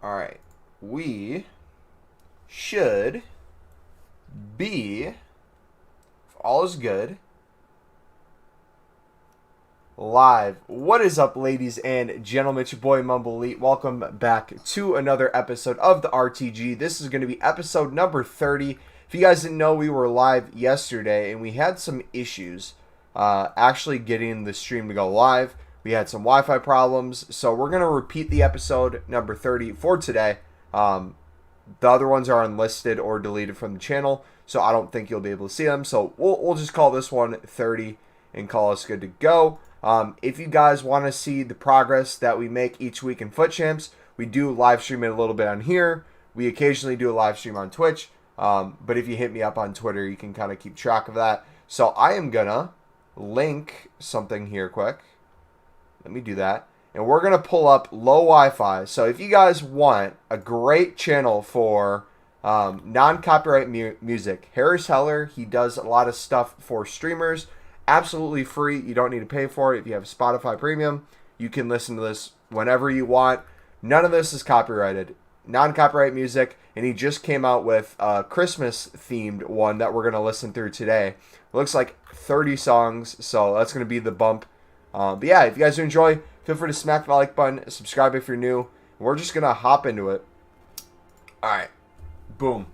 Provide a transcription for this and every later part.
All right. We should be, if all is good, live. What is up, ladies and gentlemen? It's your boy MumboElite. Welcome back to another episode of the RTG. This is going to be episode number 30. If you guys didn't know, we were live yesterday and we had some issues actually getting the stream to go live. We had some Wi-Fi problems, so we're going to repeat the episode number 30 for today. The other ones are unlisted or deleted from the channel, so I don't think you'll be able to see them. So we'll just call this one 30 and call us good to go. If you guys want to see the progress that we make each week in FUTCHAMPS, we do live stream it a little bit on here. We occasionally do a live stream on Twitch, but if you hit me up on Twitter, you can kind of keep track of that. So I am going to link something here quick. Let me do that. And we're going to pull up low Wi-Fi. So if you guys want a great channel for non-copyright music, Harris Heller, he does a lot of stuff for streamers. Absolutely free. You don't need to pay for it. If you have Spotify Premium, you can listen to this whenever you want. None of this is copyrighted. Non-copyright music. And he just came out with a Christmas-themed one that we're going to listen through today. It looks like 30 songs. So that's going to be the bump. But yeah, if you guys do enjoy, feel free to smack the like button, subscribe if you're new. We're just going to hop into it. Alright. Boom.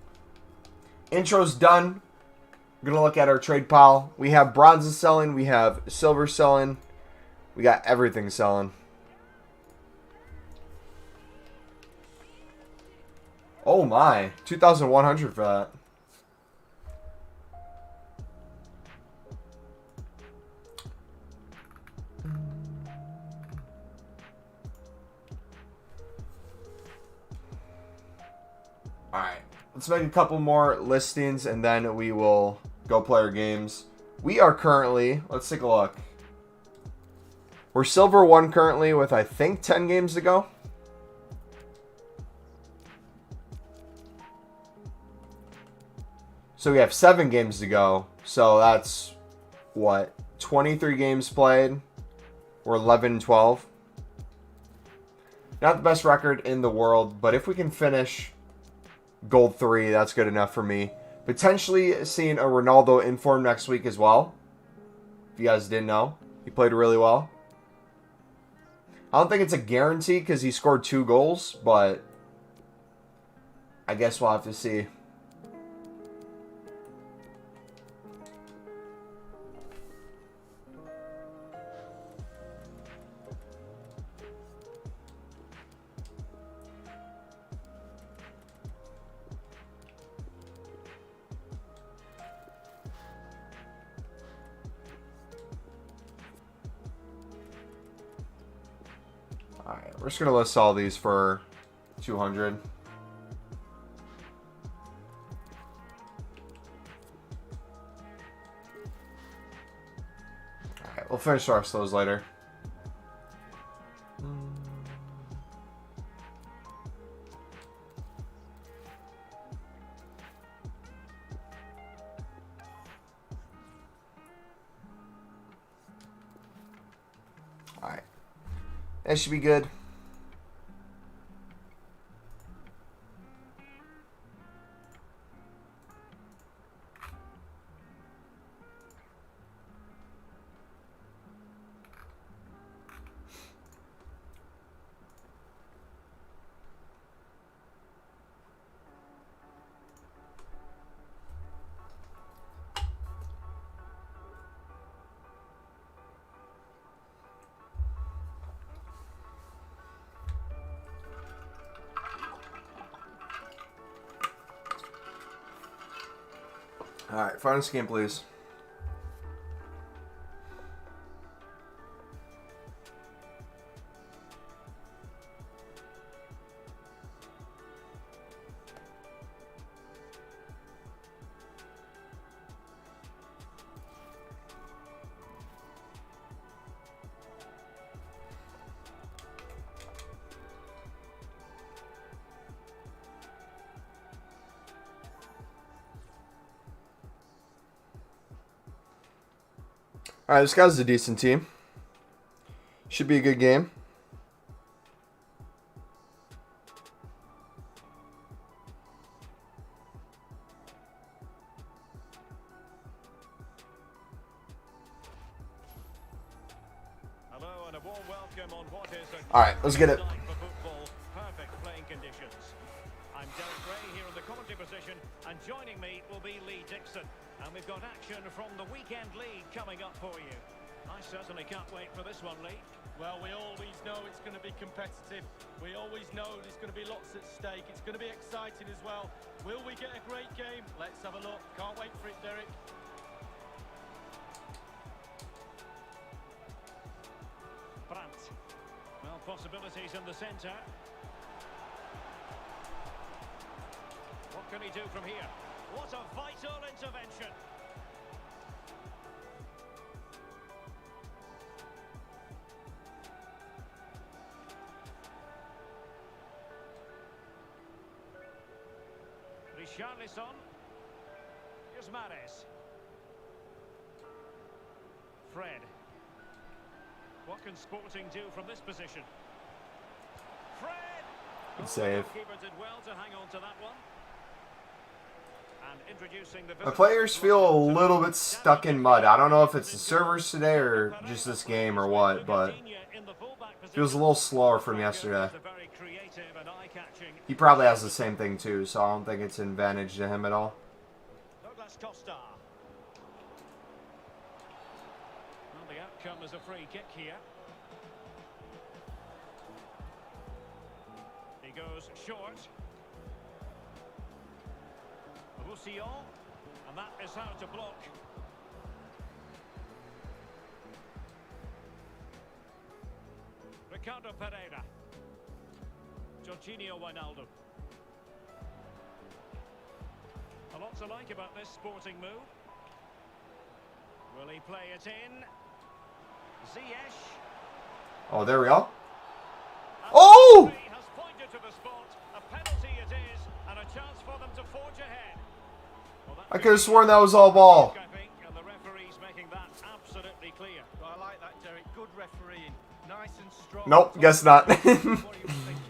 Intro's done. We're going to look at our trade pile. We have bronzes selling. We have silver selling. We got everything selling. Oh my. 2,100 for that. Alright, let's make a couple more listings and then we will go play our games. We are currently, let's take a look. We're silver 1 currently with, I think, 10 games to go. So we have 7 games to go. So that's, what, 23 games played. We're 11 and 12. Not the best record in the world, but if we can finish Gold 3, that's good enough for me. Potentially seeing a Ronaldo in form next week as well. If you guys didn't know, he played really well. I don't think it's a guarantee because he scored 2 goals, but I guess we'll have to see. Alright, we're just going to list all these for 200. Alright, we'll finish the rest of those later. Alright. That should be good. Alright, final scan, please. Alright, this guy's a decent team. Should be a good game. Hello and a warm welcome on what is a All right, let's get it. night for football. Perfect playing conditions. I'm Derek Gray here in the commentary position, and joining me will be Lee Dixon. And we've got action from the weekend league coming up for you. I certainly can't wait for this one, Lee. Well, we always know it's going to be competitive. We always know there's going to be lots at stake. It's going to be exciting as well. Will we get a great game? Let's have a look. Can't wait for it, Derek. Brandt. Well, possibilities in the centre. What can he do from here? What a vital intervention. Richarlison. Here's Mahrez. Fred. What can Sporting do from this position? Fred! Good save. The keeper did well to hang on to that one. And introducing the My players feel a little bit stuck in mud. I don't know if it's the servers today or just this game or what, but it feels a little slower from yesterday. He probably has the same thing too, so I don't think it's an advantage to him at all. Douglas Costa. Well, the outcome is a free kick here. He goes short. Roussillon, and that is how to block. Ricardo Pereira. Jorginho Wijnaldum. A lot to like about this Sporting move. Will he play it in? Ziyech. Oh, there we go. Oh! Has pointed to the spot. A penalty it is, and a chance for them to forge ahead. Well, I could have sworn that was all ball. I think, and the referee's making that absolutely clear. Well, I like that, Derek. Good refereeing. Nice and strong. Nope, guess not. What are you thinking?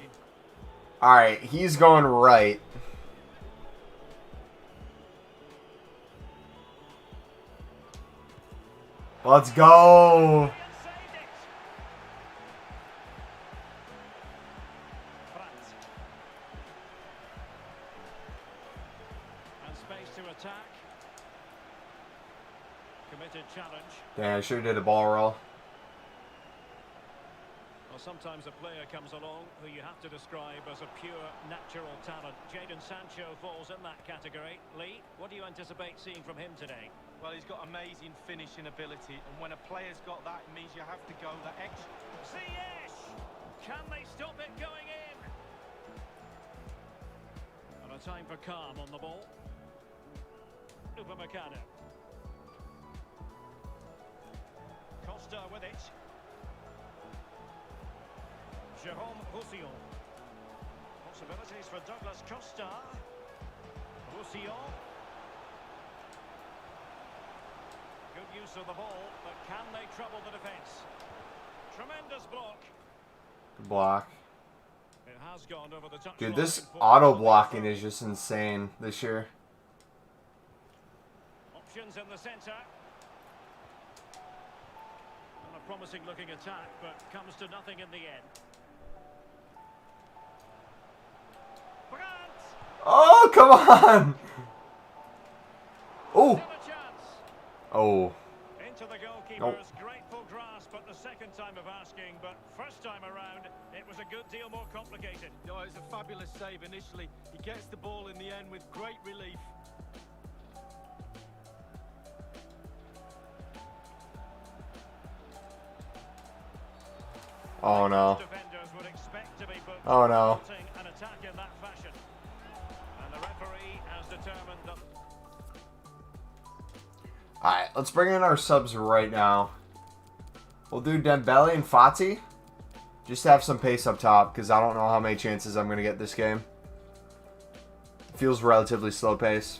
Alright, he's going right. Let's go. And space to attack. Committed challenge. Damn, I sure did a ball roll. Well, sometimes a player comes along who you have to describe as a pure natural talent. Jadon Sancho falls in that category. Lee, what do you anticipate seeing from him today? Well, he's got amazing finishing ability, and when a player's got that, it means you have to go that extra. Ziyech! Can they stop it going in? And a time for calm on the ball. Upamecano. Costa with it. Jérôme Roussillon. Possibilities for Douglas Costa. Roussillon. Good use of the ball, but can they trouble the defence? Tremendous block. Good block. It has gone over the touchline. Dude, this auto blocking is just insane this year. Options in the centre. And a promising looking attack, but comes to nothing in the end. Brandt! Oh, come on. Oh. Still a chance. Oh. Into the goalkeeper's Nope. grateful grasp at the second time of asking, but first time around, it was a good deal more complicated. No, it's a fabulous save initially. He gets the ball in the end with great relief. Oh no. Defenders would expect to be booked Oh no. for an attack in that fashion. And the referee has determined that. Alright, let's bring in our subs right now. We'll do Dembele and Fati. Just to have some pace up top, because I don't know how many chances I'm going to get this game. Feels relatively slow pace.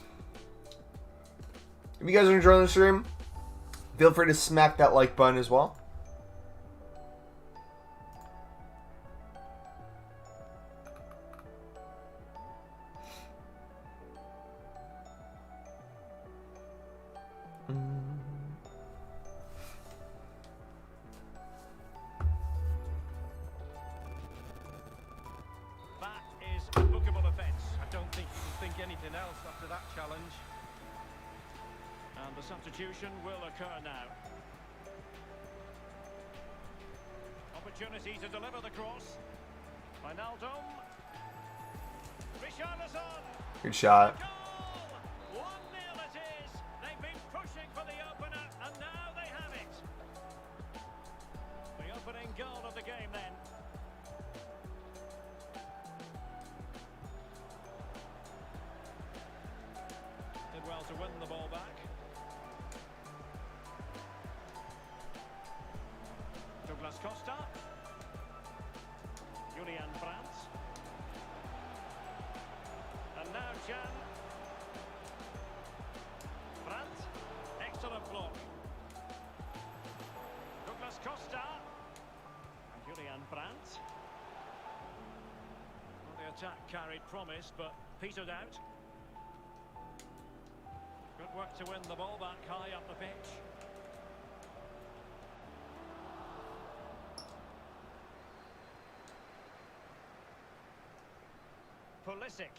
If you guys are enjoying the stream, feel free to smack that like button as well. ask anything else after that challenge. And the substitution will occur now. Opportunity to deliver the cross. Wijnaldum. Richarlison. Good shot. Goal! 1-0 it is. They've been pushing for the opener, and now they have it. The opening goal of the game then. Did well to win the ball back. Douglas Costa. Julian Brandt. And now Chan. Brandt. Excellent block. Douglas Costa. And Julian Brandt. Well, the attack carried promise, but petered out. Good work to win the ball back high up the pitch. Pulisic.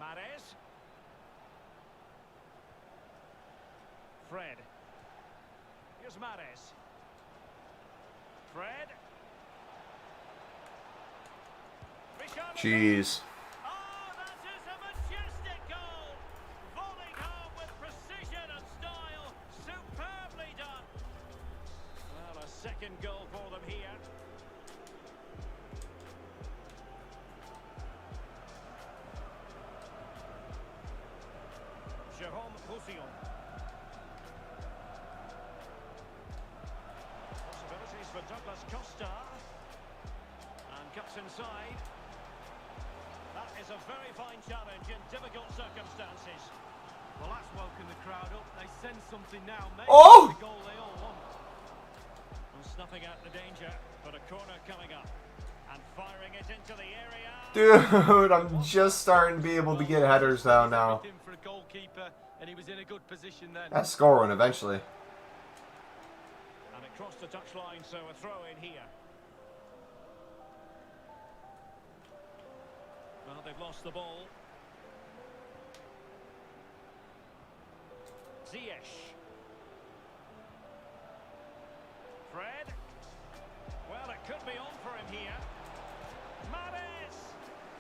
Mahrez. Fred. Here's Mahrez. Fred. Richarlison. Jeez. Oh, that is a majestic goal! Volleyed home with precision and style. Superbly done. Well, a second goal for them here. Jerome Roussillon. Possibilities for Douglas Costa. And cuts inside. That is a very fine challenge in difficult circumstances. Well, that's woken the crowd up. They sense something now. Maybe Oh! the goal they all want. And snuffing out the danger, but a corner coming up. And firing it into the area. Dude, I'm just starting to be able to get headers down now. Everything for a goalkeeper, and he was in a good position then. That's scoring eventually. And it crossed the touchline, so a throw in here. Well, they've lost the ball. Ziyech. Fred. Well, it could be on for him here. Mahrez.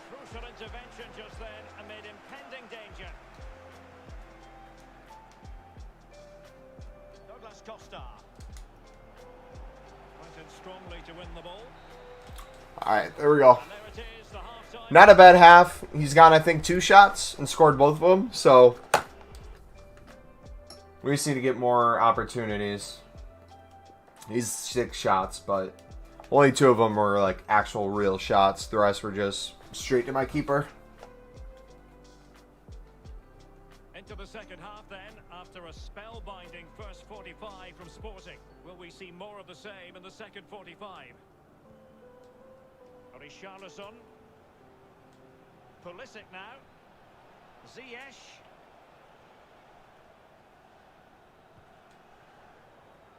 Crucial intervention just then amid impending danger. Douglas Costa. Went in strongly to win the ball. Alright, there we go. And there it is, the half-time. Not a bad half. He's got, I think, 2 shots and scored both of them. So, we just need to get more opportunities. He's 6 shots, but only 2 of them were like actual real shots. The rest were just straight to my keeper. Into the second half then, after a spellbinding first 45 from Sporting. Will we see more of the same in the second 45? Richarlison. Pulisic now. Ziyech.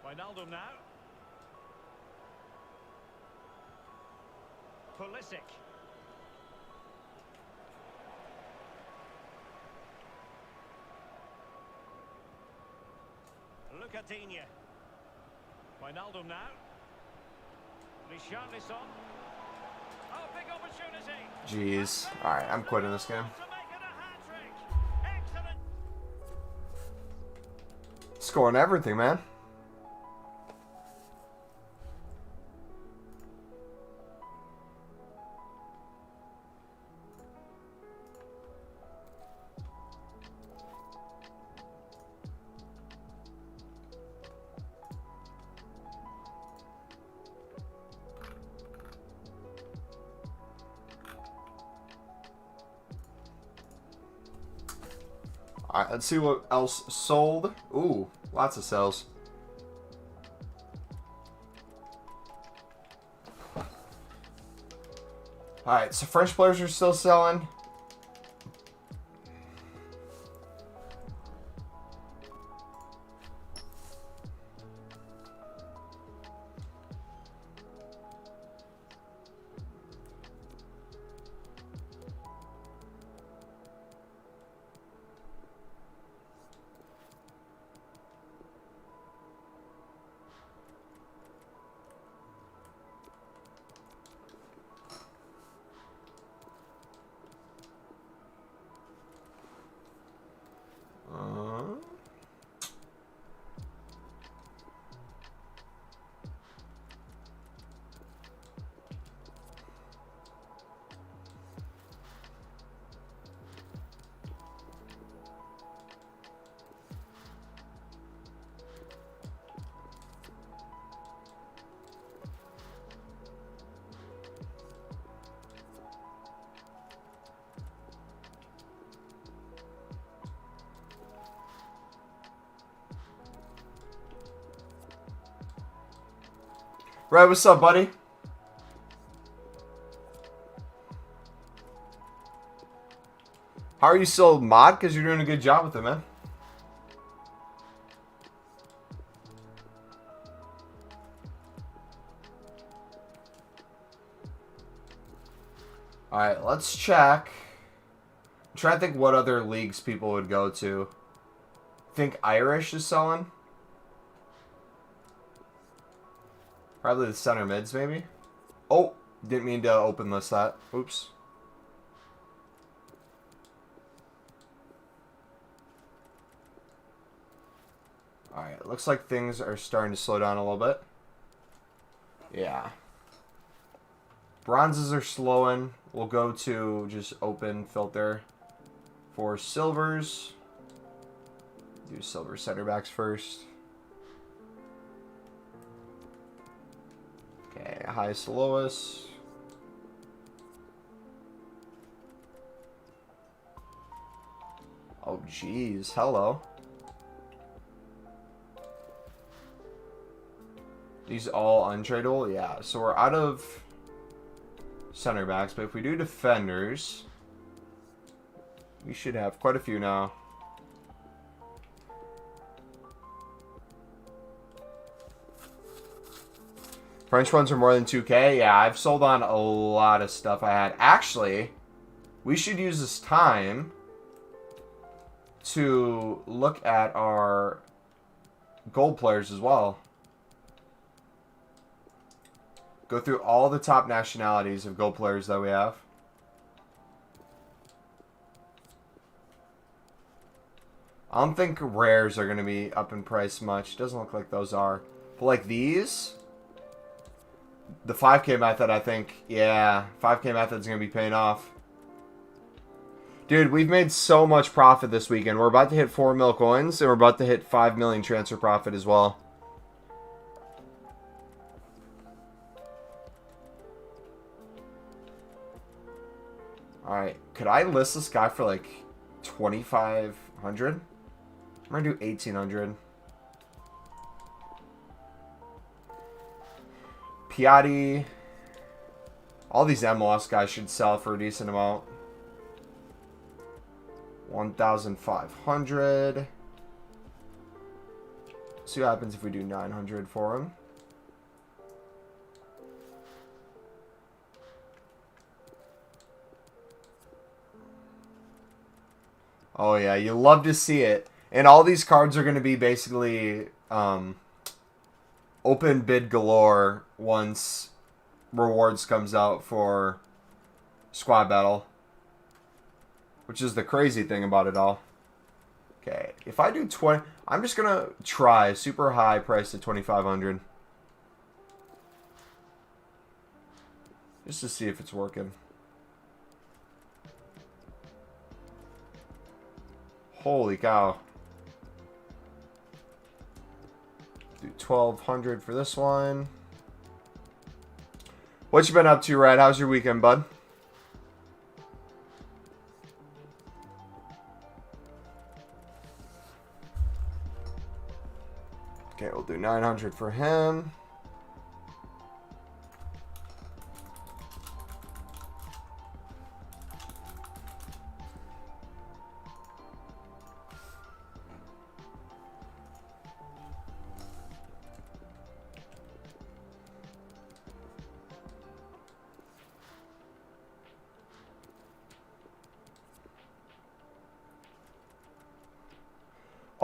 Wijnaldum now. Pulisic. Lucadinha. Wijnaldum now. Richarlison. Oh, big opportunity. Jeez. Alright, I'm quitting this game. To make it a hat-trick. Excellent. Scoring everything, man. Alright, let's see what else sold. Ooh, lots of sales. Alright, so French players are still selling. Red, what's up, buddy? How are you still mod? Because you're doing a good job with it, man. Alright, let's check. I'm trying to think what other leagues people would go to. Think Irish is selling? Probably the center mids, maybe? Oh, didn't mean to open list that. Oops. Alright, looks like things are starting to slow down a little bit. Yeah. Bronzes are slowing. We'll go to just open filter for silvers. Do silver center backs first. Okay, highest to lowest. Oh, geez. Hello. These all untradeable? Yeah, so we're out of center backs, but if we do defenders, we should have quite a few now. French ones are more than 2K? Yeah, I've sold on a lot of stuff I had. Actually, we should use this time to look at our gold players as well. Go through all the top nationalities of gold players that we have. I don't think rares are going to be up in price much. Doesn't look like those are. But like these, the 5K method, I think, yeah, 5K method's going to be paying off. Dude, we've made so much profit this weekend. We're about to hit 4 mil coins, and we're about to hit 5 million transfer profit as well. Alright, could I list this guy for like 2,500? I'm going to do 1,800. Piatti. All these MLS guys should sell for a decent amount. 1,500. See what happens if we do 900 for him. Oh yeah, you love to see it. And all these cards are going to be basically open bid galore once rewards comes out for squad battle. Which is the crazy thing about it all. Okay, if I do 20, I'm just going to try super high price at 2,500. Just to see if it's working. Holy cow. Do 1,200 for this one. What you been up to, Red? How's your weekend, bud? Okay, we'll do 900 for him.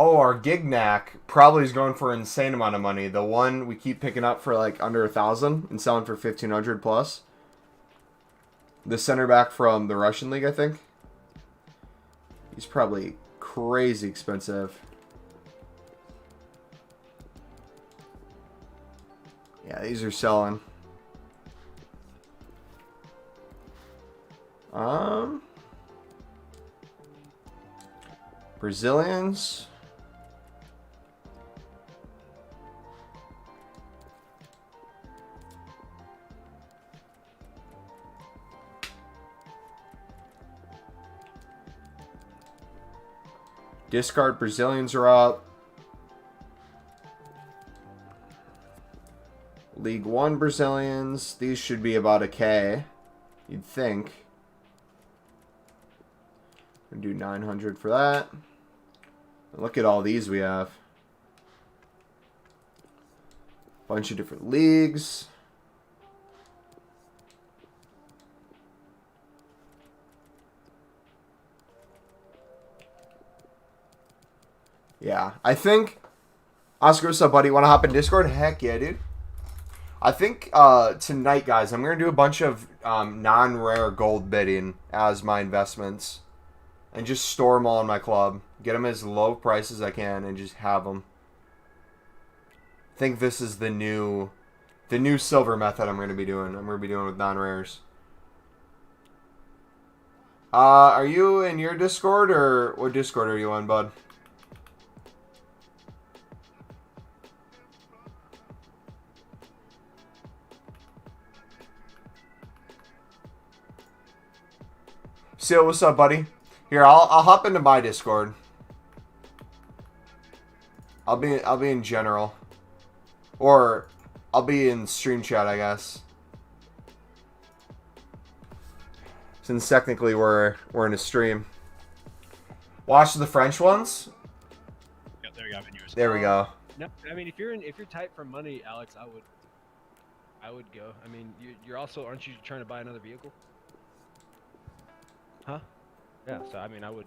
Oh, our Gignac probably is going for an insane amount of money. The one we keep picking up for like under 1,000 and selling for 1,500 plus. The center back from the Russian league, I think. He's probably crazy expensive. Yeah, these are selling. Brazilians. Discard Brazilians are up. League One Brazilians. These should be about a K, you'd think. We'll do 900 for that. And look at all these we have. Bunch of different leagues. Yeah, I think... Oscar, what's up, buddy? Want to hop in Discord? Heck yeah, dude. I think tonight, guys, I'm going to do a bunch of non-rare gold bidding as my investments. And just store them all in my club. Get them as low price as I can and just have them. I think this is the new silver method I'm going to be doing. I'm going to be doing with non-rares. Are you in your Discord, or what Discord are you on, bud? Seal, what's up, buddy? Here, I'll hop into my Discord. I'll be in general, or I'll be in stream chat, I guess. Since technically we're in a stream. Watch the French ones. Yep, there you go. Yours. There we go. No, I mean if you're tight for money, Alex, I would go. I mean, you're also, aren't you trying to buy another vehicle? Huh? Yeah. So I mean, I would.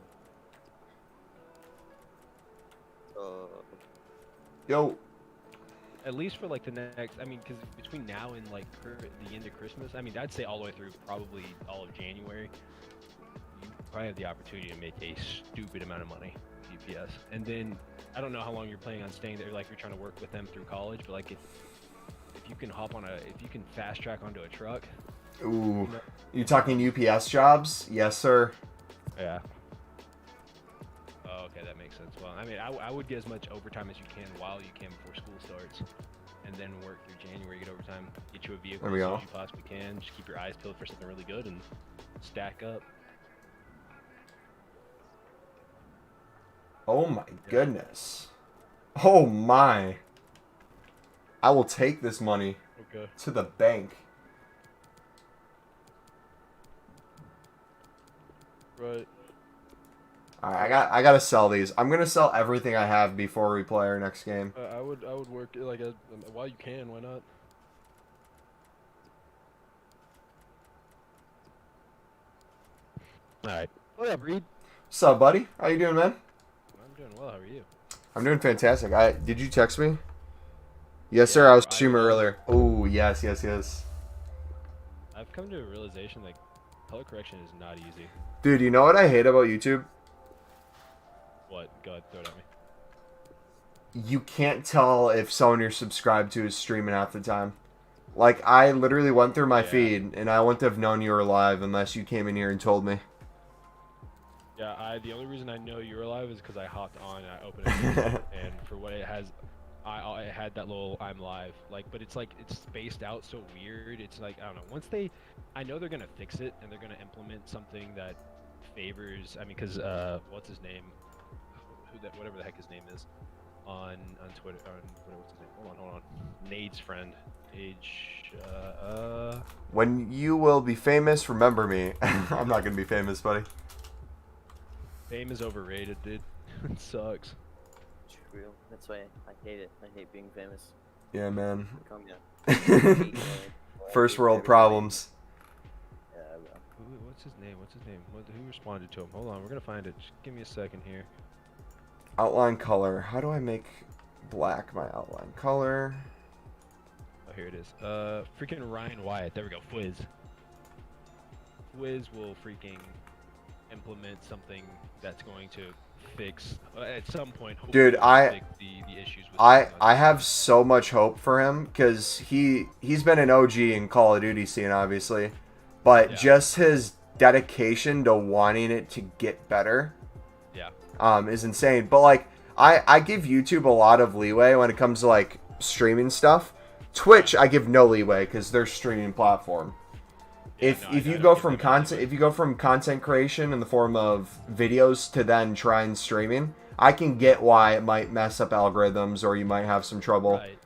Yo. At least for like the next, I mean, because between now and like the end of Christmas, I mean, I'd say all the way through probably all of January, you probably have the opportunity to make a stupid amount of money, DPS. And then I don't know how long you're planning on staying there, like you're trying to work with them through college, but like if you can if you can fast track onto a truck. Ooh, you talking UPS jobs? Yes, sir. Yeah. Oh, okay, that makes sense. Well, I mean, I would get as much overtime as you can while you can before school starts, and then work through January, get overtime, get you a vehicle there we as go. soon as you possibly can. Just keep your eyes peeled for something really good and stack up. Oh my goodness. Oh my. I will take this money to the bank. Right. Alright, I gotta sell these. I'm gonna sell everything I have before we play our next game. I would work like while you can. Why not? All right. What up, Reed? What's up, buddy? How you doing, man? I'm doing well. How are you? I'm doing fantastic. Did you text me? Yes, sir. I was streaming earlier. Oh, yes. I've come to a realization that color correction is not easy. Dude, you know what I hate about YouTube? What? Go ahead, throw it at me. You can't tell if someone you're subscribed to is streaming half the time. Like, I literally went through my feed, and I wouldn't have known you were live unless you came in here and told me. Yeah, the only reason I know you were live is because I hopped on and I opened it, and for what it has, I had that little I'm live, like, but it's like, it's spaced out so weird. It's like, I don't know, I know they're going to fix it, and they're going to implement something that favors, I mean, because, what's his name, whatever the heck his name is, on Twitter, what's his name, hold on, Nade's friend, When you will be famous, remember me. I'm not going to be famous, buddy. Fame is overrated, dude. It sucks. True. That's why I hate it. I hate being famous. Yeah, man. Calm down. First world problems. Yeah, bro. What's his name? Who responded to him? Hold on, we're gonna find it. Just give me a second here. Outline color. How do I make black my outline color? Oh, here it is. Freaking Ryan Wyatt. There we go. Fwiz. Fwiz will freaking implement something that's going to fix at some point. Dude, fix the issues with I have so much hope for him because he's been an OG in Call of Duty scene, obviously, but just his dedication to wanting it to get better, is insane. But like, I give YouTube a lot of leeway when it comes to like streaming stuff. Twitch, I give no leeway because they're streaming platform. If you go from content creation in the form of videos to then trying streaming, I can get why it might mess up algorithms or you might have some trouble. Right.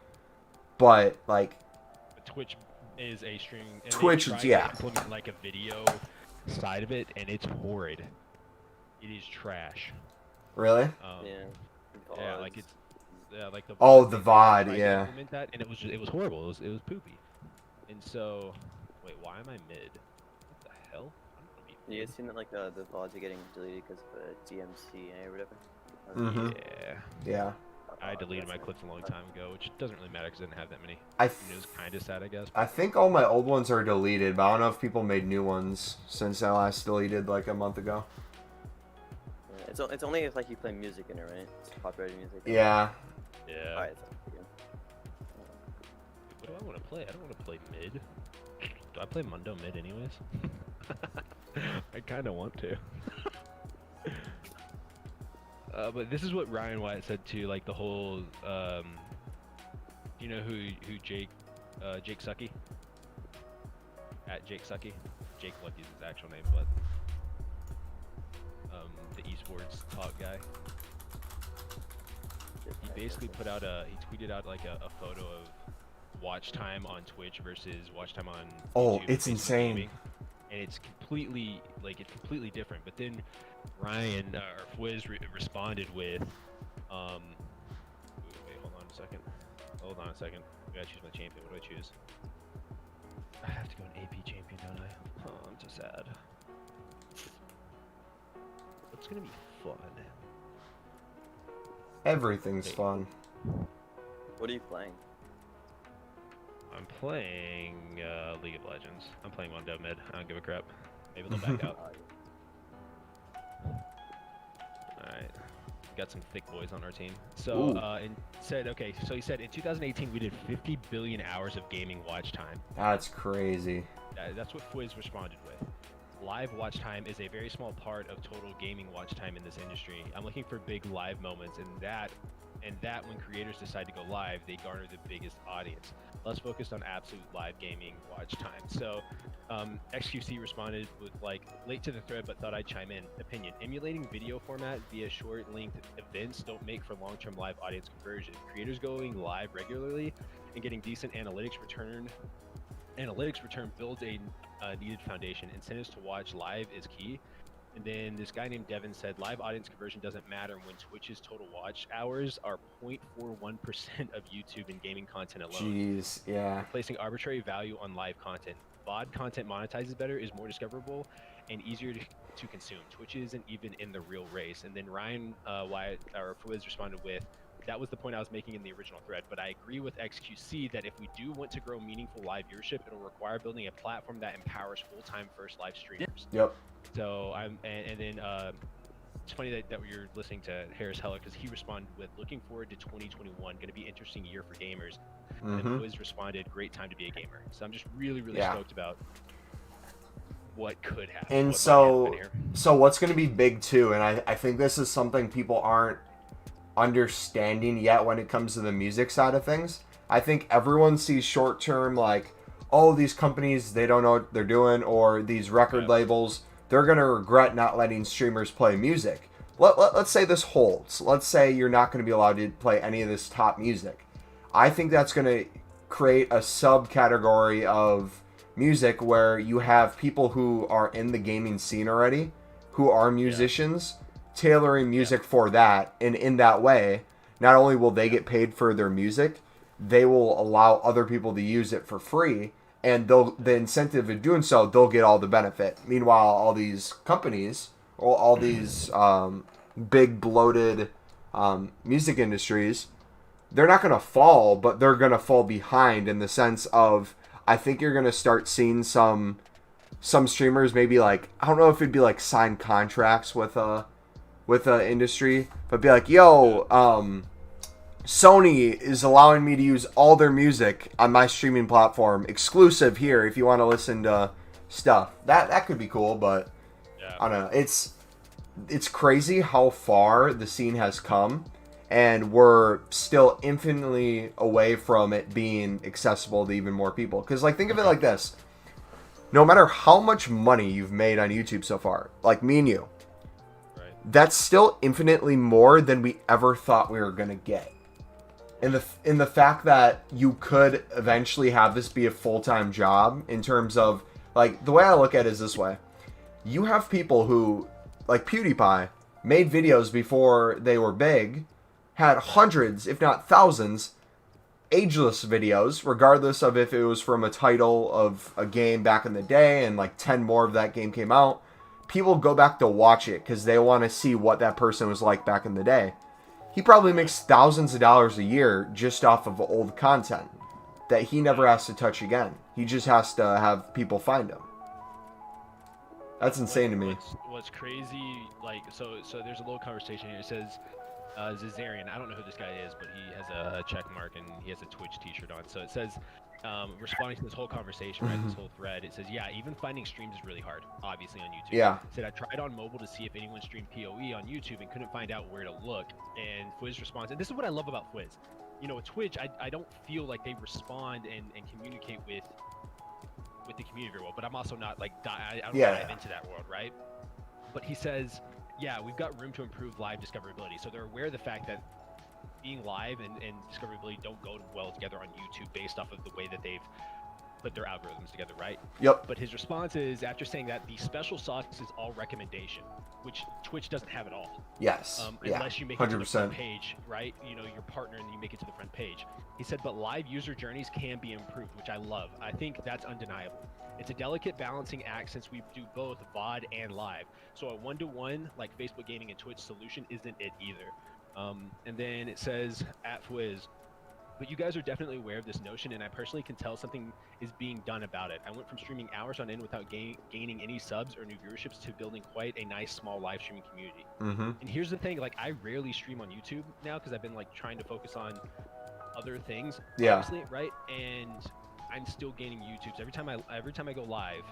But like, Twitch is a streaming. And they Twitch, tried to yeah. implement like a video side of it, and it's horrid. It is trash. Really? Yeah, like it's like the. Oh, the they VOD, tried to yeah. implement that, and it was horrible. It was poopy. And so, wait, why am I mid? What the hell? I don't wanna be You mid. guys seen that like the VODs are getting deleted because of DMCA or whatever? Mhm. Yeah. Yeah. I deleted my clips a long time ago, which doesn't really matter because I didn't have that many. I It was kind of sad, I guess. I think all my old ones are deleted, but I don't know if people made new ones since I last deleted like a month ago. Yeah, it's only if like you play music in it, right? It's copyrighted music. Yeah. Yeah. Alright, so, yeah. What do I want to play? I don't want to play mid. Do I play Mundo mid anyways? I kind of want to. But this is what Ryan Wyatt said too, like the whole, you know who Jake Sucky? At Jake Sucky? Jake Lucky's his actual name, but the esports talk guy. He basically put out he tweeted out like a photo of watch time on Twitch versus watch time on Oh, YouTube, it's Facebook insane. gaming. And it's completely different. But then Ryan or Fwiz responded with, wait, hold on a second. I gotta choose my champion. What do I choose? I have to go an AP champion, don't I? Oh, I'm so sad. What's gonna be fun? Everything's Wait. fun. What are you playing? I'm playing League of Legends. I'm playing Mundo mid. I don't give a crap. Maybe they'll back out. Alright. Got some thick boys on our team. So, he said in 2018 we did 50 billion hours of gaming watch time. That's crazy. That's what Fwiz responded with. Live watch time is a very small part of total gaming watch time in this industry. I'm looking for big live moments, and that when creators decide to go live, they garner the biggest audience. Less focused on absolute live gaming watch time. So, XQC responded with like, late to the thread, but thought I'd chime in. Opinion: emulating video format via short-length events don't make for long-term live audience conversion. Creators going live regularly and getting decent analytics return builds a needed foundation. Incentives to watch live is key. And then this guy named Devin said, live audience conversion doesn't matter when Twitch's total watch hours are 0.41% of YouTube and gaming content alone. Jeez, yeah. Placing arbitrary value on live content. VOD content monetizes better, is more discoverable, and easier to consume. Twitch isn't even in the real race. And then Ryan Wyatt, or Fwiz, responded with, that was the point I was making in the original thread, but I agree with XQC that if we do want to grow meaningful live viewership, it'll require building a platform that empowers full-time first live streamers. Yep. So and then it's funny that you're listening to Harris Heller, because he responded with, looking forward to 2021, going to be an interesting year for gamers. And then Wiz responded, great time to be a gamer. So I'm just really stoked about what could happen. And what might so happen here. what's going to be big too, and I think this is something people aren't understanding yet when it comes to the music side of things. I think everyone sees short term like, oh, these companies, they don't know what they're doing, or these record labels, they're going to regret not letting streamers play music. Let's say this holds. Let's say you're not going to be allowed to play any of this top music. I think that's going to create a subcategory of music where you have people who are in the gaming scene already, who are musicians, tailoring music for that. And in that way, not only will they get paid for their music, they will allow other people to use it for free. And the incentive of doing so, they'll get all the benefit. Meanwhile, all these companies, or all these big bloated music industries, they're not going to fall, but they're going to fall behind in the sense of, I think you're going to start seeing some streamers maybe like, I don't know if it'd be like sign contracts with a industry, but be like, yo, Sony is allowing me to use all their music on my streaming platform, exclusive here if you want to listen to stuff. That could be cool, but I don't know. It's crazy how far the scene has come, and we're still infinitely away from it being accessible to even more people. Because, like, think of it like this. No matter how much money you've made on YouTube so far, like me and you, that's still infinitely more than we ever thought we were going to get. in the fact that you could eventually have this be a full-time job, in terms of, like, the way I look at it is this way. You have people who, like PewDiePie, made videos before they were big, had hundreds, if not thousands, ageless videos, regardless of if it was from a title of a game back in the day and like 10 more of that game came out. People go back to watch it because they want to see what that person was like back in the day. He probably makes thousands of dollars a year just off of old content that he never has to touch again. He just has to have people find him. That's insane to me. What's crazy, like, so there's a little conversation here. It says, Zazarian, I don't know who this guy is, but he has a check mark and he has a Twitch t-shirt on. So it says, responding to this whole conversation, right, this whole thread, it says, yeah, even finding streams is really hard, obviously, on YouTube. Yeah. It said, I tried on mobile to see if anyone streamed PoE on YouTube and couldn't find out where to look. And Fwiz responds, and this is what I love about Fwiz. You know, with Twitch, I don't feel like they respond and communicate with the community very well, but I'm also not, like, I don't dive into that world, right? But he says, yeah, we've got room to improve live discoverability. So they're aware of the fact that being live and discoverability don't go well together on YouTube based off of the way that they've put their algorithms together, right? Yep. But his response is, after saying that, the special sauce is all recommendation, which Twitch doesn't have at all. Yes. Unless you make 100%. it to the front page, right? You know, your partner and you make it to the front page. He said, but live user journeys can be improved, which I love. I think that's undeniable. It's a delicate balancing act since we do both VOD and live. So a one-to-one, like Facebook Gaming and Twitch solution, isn't it either. And then it says, at Fwiz, but you guys are definitely aware of this notion, and I personally can tell something is being done about it. I went from streaming hours on end without gaining any subs or new viewerships to building quite a nice small live streaming community. And here's the thing, like, I rarely stream on YouTube now because I've been, like, trying to focus on other things, obviously, right? And I'm still gaining YouTubes every time I go live.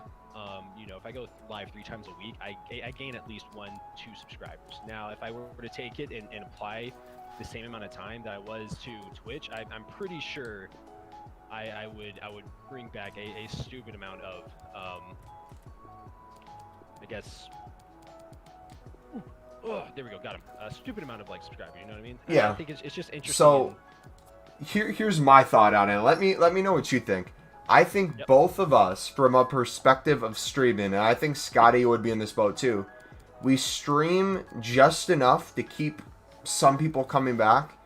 You know, if I go live 3 times a week, I gain at least 1-2 subscribers. Now, if I were to take it and apply the same amount of time that I was to Twitch, I'm pretty sure I would bring back a stupid amount of I guess. Oh, there we go, got him. A stupid amount of, like, subscribers. You know what I mean? Yeah. I think it's just interesting. So here's my thought on it. Let me know what you think. I think both of us, from a perspective of streaming, and I think Scotty would be in this boat too, we stream just enough to keep some people coming back,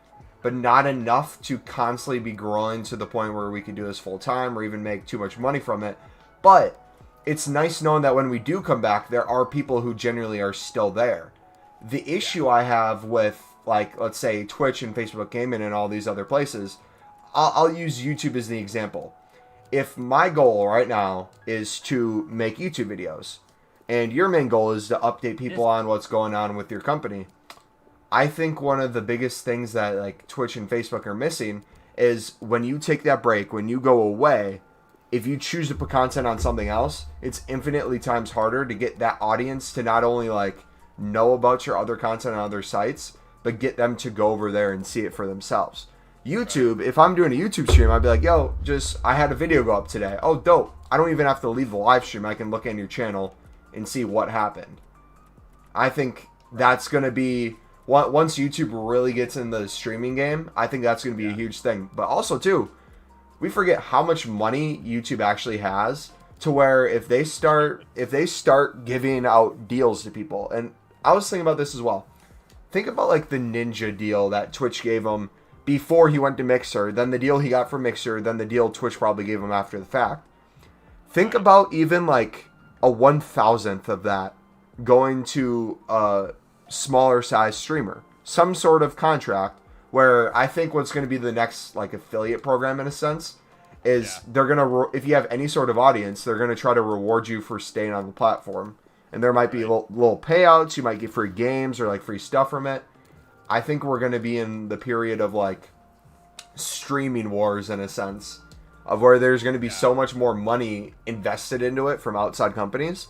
but not enough to constantly be growing to the point where we could do this full time or even make too much money from it. But it's nice knowing that when we do come back, there are people who genuinely are still there. The issue I have with, like, let's say Twitch and Facebook Gaming and all these other places, I'll use YouTube as the example. If my goal right now is to make YouTube videos, and your main goal is to update people on what's going on with your company, I think one of the biggest things that, like, Twitch and Facebook are missing is when you take that break, when you go away, if you choose to put content on something else, it's infinitely times harder to get that audience to not only, like, know about your other content on other sites, but get them to go over there and see it for themselves. YouTube, if I'm doing a YouTube stream, I'd be like, yo, I had a video go up today. Oh, dope. I don't even have to leave the live stream. I can look in your channel and see what happened. I think that's going to be, once YouTube really gets in the streaming game, I think that's going to be a huge thing. But also, too, we forget how much money YouTube actually has, to where if they start giving out deals to people, and I was thinking about this as well. Think about, like, the Ninja deal that Twitch gave him before he went to Mixer, then the deal he got from Mixer, then the deal Twitch probably gave him after the fact. Think about even, like, a 1,000th of that going to a smaller size streamer. Some sort of contract where I think what's going to be the next, like, affiliate program in a sense is they're going to, if you have any sort of audience, they're going to try to reward you for staying on the platform. And there might be little payouts. You might get free games or, like, free stuff from it. I think we're going to be in the period of, like, streaming wars in a sense, of where there's going to be so much more money invested into it from outside companies.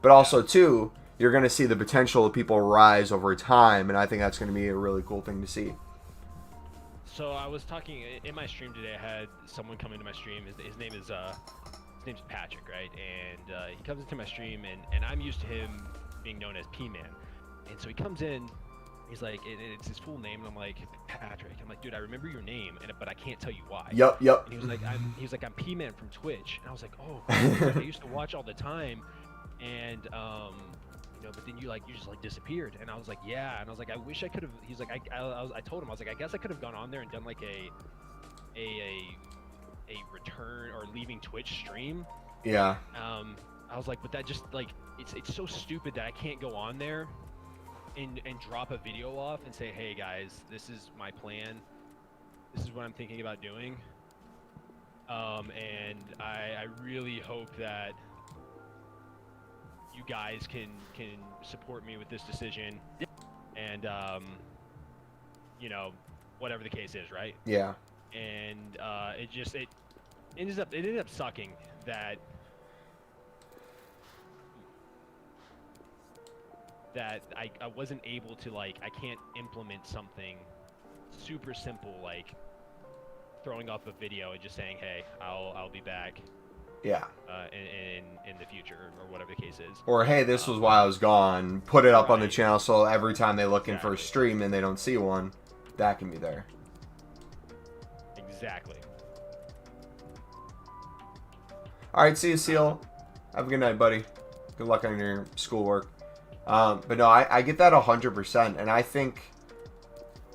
But also, too, you're going to see the potential of people rise over time, and I think that's going to be a really cool thing to see. So I was talking in my stream today. I had someone come into my stream. His name's Patrick, right? And he comes into my stream, and I'm used to him being known as P-Man. And so he comes in, He's like, it's his full name, and I'm like, Patrick. I'm like, dude, I remember your name, but I can't tell you why. Yep. And he was like, I'm P-Man from Twitch, and I was like, oh, cool. I used to watch all the time, and but then you just disappeared, and I was like, yeah, and I was like, I wish I could have. He's like, I told him, I was like, I guess I could have gone on there and done like a return or leaving Twitch stream. Yeah. I was like, but that just like it's so stupid that I can't go on there and drop a video off and say, hey guys, this is my plan, this is what I'm thinking about doing, and I really hope that you guys can support me with this decision, and whatever the case is, right? Yeah. And it ended up sucking that I wasn't able to, like, I can't implement something super simple like throwing up a video and just saying, hey, I'll be back. Yeah. In the future, or whatever the case is. Or, hey, this was why I was gone. Put it up on the Right. channel so every time they look in for a Exactly. stream and they don't see one, that can be there. Exactly. All right, see you, Seal. Have a good night, buddy. Good luck on your schoolwork. But no, I get that 100%, and I think,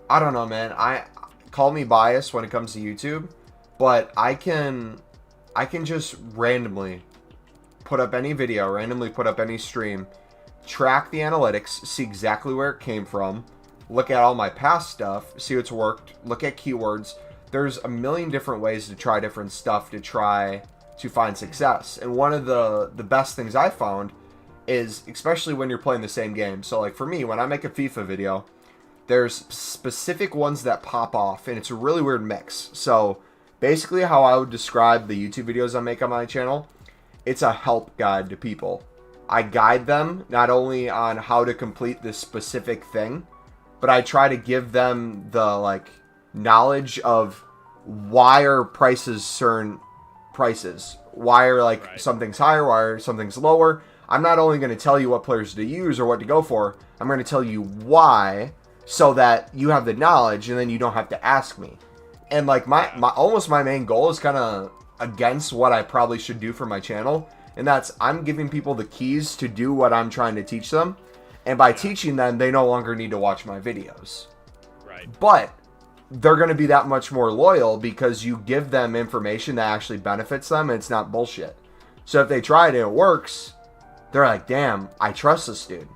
I don't know, man. Call me biased when it comes to YouTube, but I can just randomly put up any video, randomly put up any stream, track the analytics, see exactly where it came from, look at all my past stuff, see what's worked, look at keywords. There's a million different ways to try different stuff to try to find success. And one of the best things I found is, especially when you're playing the same game. So like for me, when I make a FIFA video, there's specific ones that pop off, and it's a really weird mix. So basically how I would describe the YouTube videos I make on my channel, it's a help guide to people. I guide them not only on how to complete this specific thing, but I try to give them the knowledge of why are prices certain prices. Why are Right. something's higher, why are something's lower. I'm not only going to tell you what players to use or what to go for, I'm going to tell you why, so that you have the knowledge and then you don't have to ask me. And my main goal is kind of against what I probably should do for my channel, and that's I'm giving people the keys to do what I'm trying to teach them, and by teaching them, they no longer need to watch my videos. Right. But they're going to be that much more loyal because you give them information that actually benefits them, and it's not bullshit. So if they try it and it works, they're like, damn, I trust this dude.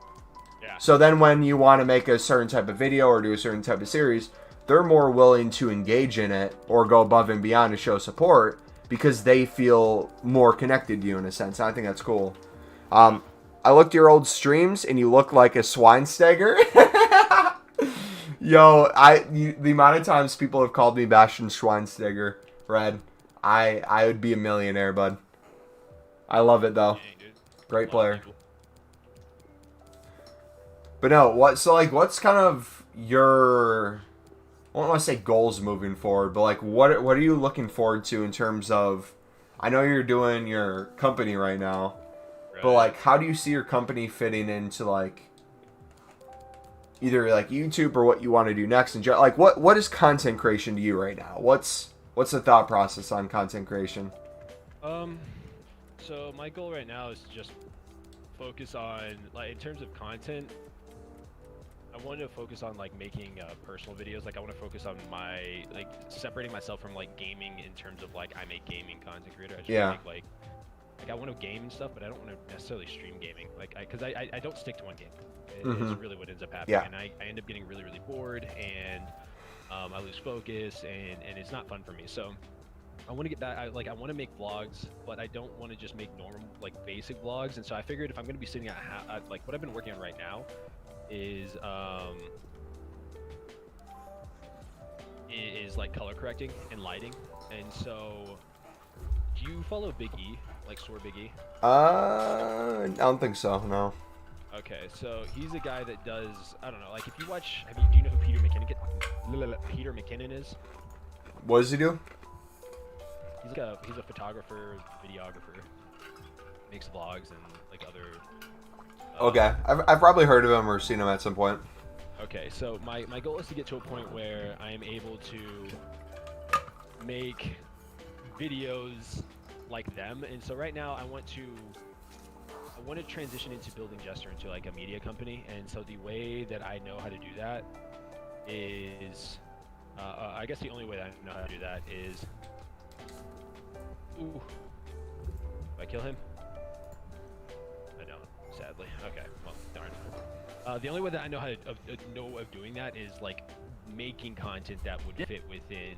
Yeah. So then when you want to make a certain type of video or do a certain type of series, they're more willing to engage in it or go above and beyond to show support because they feel more connected to you in a sense. I think that's cool. I looked at your old streams and you look like a Schweinsteiger. Yo, the amount of times people have called me Bastian Schweinsteiger, Red, I would be a millionaire, bud. I love it though. Dang, dude. Great A lot of player. people. But no, what's kind of your, I don't want to say goals moving forward, but what are you looking forward to in terms of, I know you're doing your company right now, but Right. how do you see your company fitting into either YouTube or what you want to do next? And what is content creation to you right now? What's the thought process on content creation? So my goal right now is to just focus on, in terms of content, I want to focus on making personal videos. I want to focus on my separating myself from gaming in terms of I'm a gaming content creator. I just Yeah. want to make I want to game and stuff, but I don't want to necessarily stream gaming. Because I don't stick to one game. It's really what ends up happening. Yeah. And I end up getting really, really bored, and I lose focus, and it's not fun for me. So I want to get back. I want to make vlogs, but I don't want to just make normal, basic vlogs. And so I figured if I'm going to be sitting at what I've been working on right now is color correcting and lighting. And so, do you follow Big E, Sword Big E? I don't think so. No. Okay, so he's a guy that does, I don't know, if you watch, do you know who Peter McKinnon is? What does he do? He's a photographer, videographer, makes vlogs and other. Okay, I've probably heard of him or seen him at some point. Okay, so my goal is to get to a point where I am able to make videos like them, and so right now I want to transition into building Jester into like a media company, and so the way that I know how to do that is, I guess the only way that I know how to do that is, ooh, do I kill him? I don't, sadly. Okay, well, darn. The only way that I know how to know of doing that is like making content that would fit within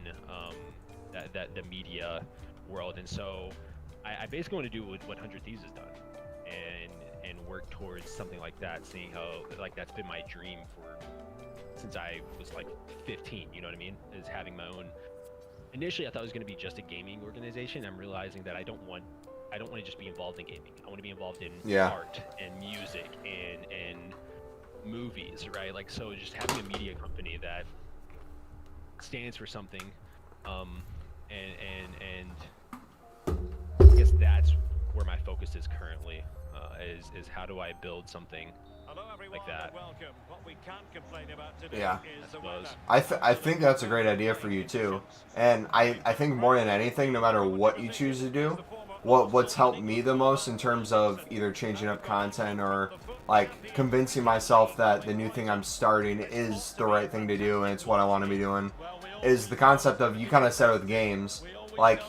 that the media world, and so I basically want to do what 100 Thieves has done, and work towards something like that. Seeing how like that's been my dream since I was like 15. You know what I mean? Is having my own. Initially, I thought it was going to be just a gaming organization. I'm realizing that I don't want to just be involved in gaming. I want to be involved in art and music and movies, right? Like, so just having a media company that stands for something, and I guess that's where my focus is currently, is how do I build something like that. Welcome. What we can't complain about today Yeah. is the weather. I think that's a great idea for you too, and I think more than anything, no matter what you choose to do, what's helped me the most in terms of either changing up content or like convincing myself that the new thing I'm starting is the right thing to do and it's what I want to be doing, is the concept of, you kind of said with games, like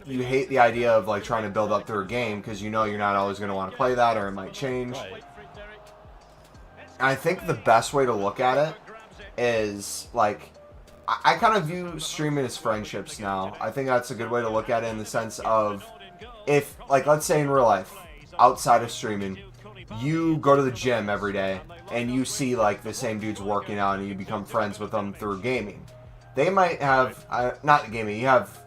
you hate the idea of like trying to build up through a game because you know you're not always going to want to play that, or it might change. And I think the best way to look at it is like, I kind of view streaming as friendships now. I think that's a good way to look at it, in the sense of, if, like, let's say in real life, outside of streaming, you go to the gym every day and you see like the same dudes working out and you become friends with them through gaming. They might have, not gaming, you have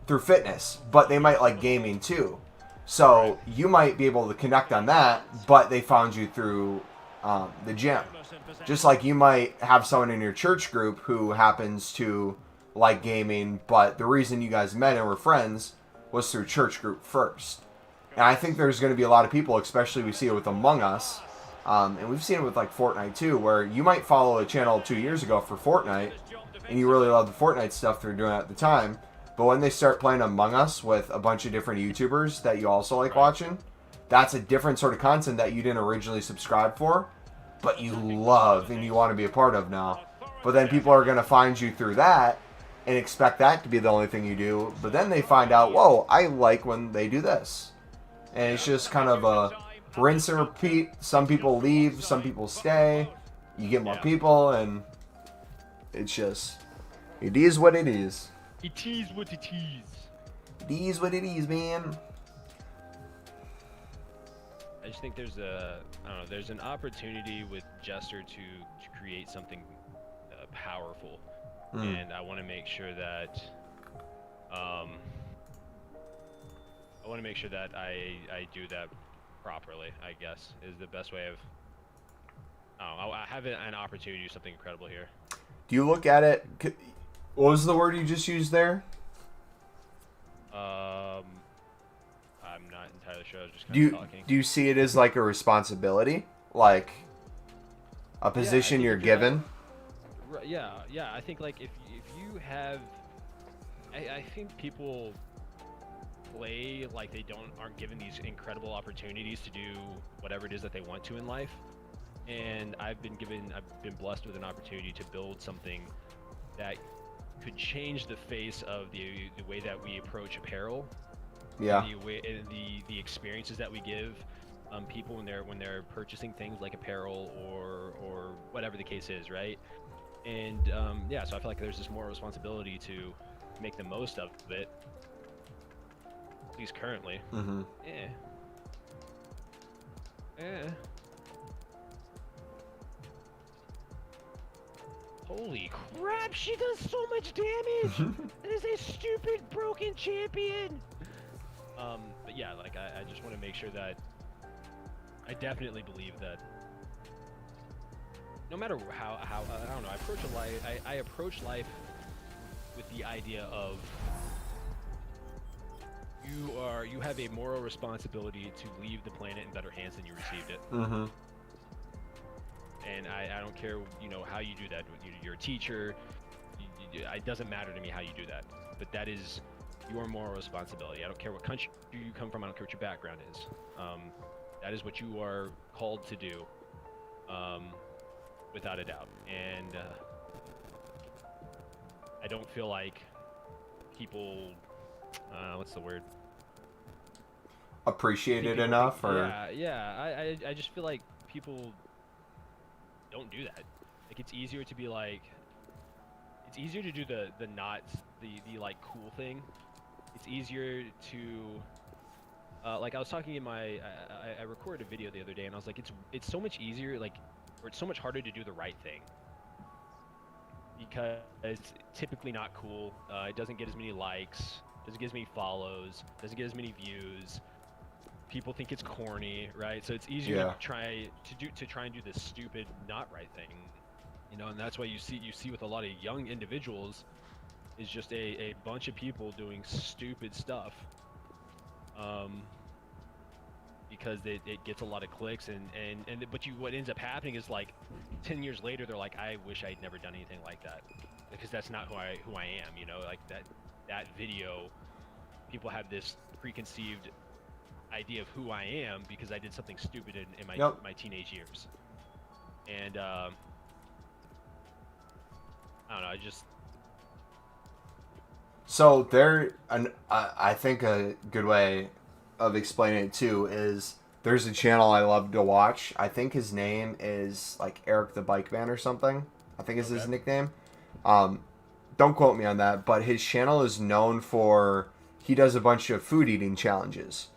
through fitness, but they might like gaming too. So you might be able to connect on that, but they found you through the gym. Just like you might have someone in your church group who happens to like gaming, but the reason you guys met and were friends was through church group first. And I think there's going to be a lot of people, especially we see it with Among Us, and we've seen it with like Fortnite too, where you might follow a channel 2 years ago for Fortnite, and you really love the Fortnite stuff they're doing at the time, but when they start playing Among Us with a bunch of different YouTubers that you also like watching, that's a different sort of content that you didn't originally subscribe for, but you love and you want to be a part of now. But then people are going to find you through that and expect that to be the only thing you do, but then they find out, whoa, I like when they do this. And it's just kind of a rinse and repeat. Some people leave, some people stay, you get more people, and it's just, it is what it is. It is what it is. It is what it is, man. I just think there's there's an opportunity with Jester to create something powerful, and I want to make sure that I do that properly, I guess, is the best way of. I have an opportunity to do something incredible here. Do you look at it? What was the word you just used there? I'm not entirely sure. I was just kind of talking. Do you see it as like a responsibility, like a position you're given? Yeah. I think like if you have, I think people play like they aren't given these incredible opportunities to do whatever it is that they want to in life, and I've been blessed with an opportunity to build something that could change the face of the way that we approach apparel. Yeah. The experiences that we give people when they're purchasing things like apparel or whatever the case is, right? And so I feel like there's this moral responsibility to make the most of it, at least currently. Mm-hmm. Holy crap, she does so much damage! That is a stupid broken champion! But yeah, like I just want to make sure that I definitely believe that no matter how I don't know, I approach life with the idea of you have a moral responsibility to leave the planet in better hands than you received it. Mm-hmm. And I don't care, you know, how you do that. You're a teacher. It doesn't matter to me how you do that. But that is your moral responsibility. I don't care what country you come from. I don't care what your background is. That is what you are called to do, without a doubt. And I don't feel like people, what's the word? Appreciate it enough, or I just feel like people don't do that. Like, it's easier to be like, it's easier to do the not the like cool thing. It's easier to like, I was talking in my I recorded a video the other day, and I was like, it's so much easier, like, or it's so much harder to do the right thing, because it's typically not cool. It doesn't get as many likes, doesn't get as many follows, doesn't get as many views. People think it's corny, right? So it's easier to try and do the stupid, not right thing, you know. And that's why you see with a lot of young individuals is just a bunch of people doing stupid stuff, because it gets a lot of clicks, what ends up happening is, like, 10 years later they're like, I wish I'd never done anything like that, because that's not who I am, you know. Like, that video, people have this preconceived idea of who I am because I did something stupid in my teenage years. And I don't know, So I think a good way of explaining it too is there's a channel I love to watch. I think his name is like Eric the Bike Man or something. I think is his nickname. Don't quote me on that, but his channel is known for, he does a bunch of food eating challenges.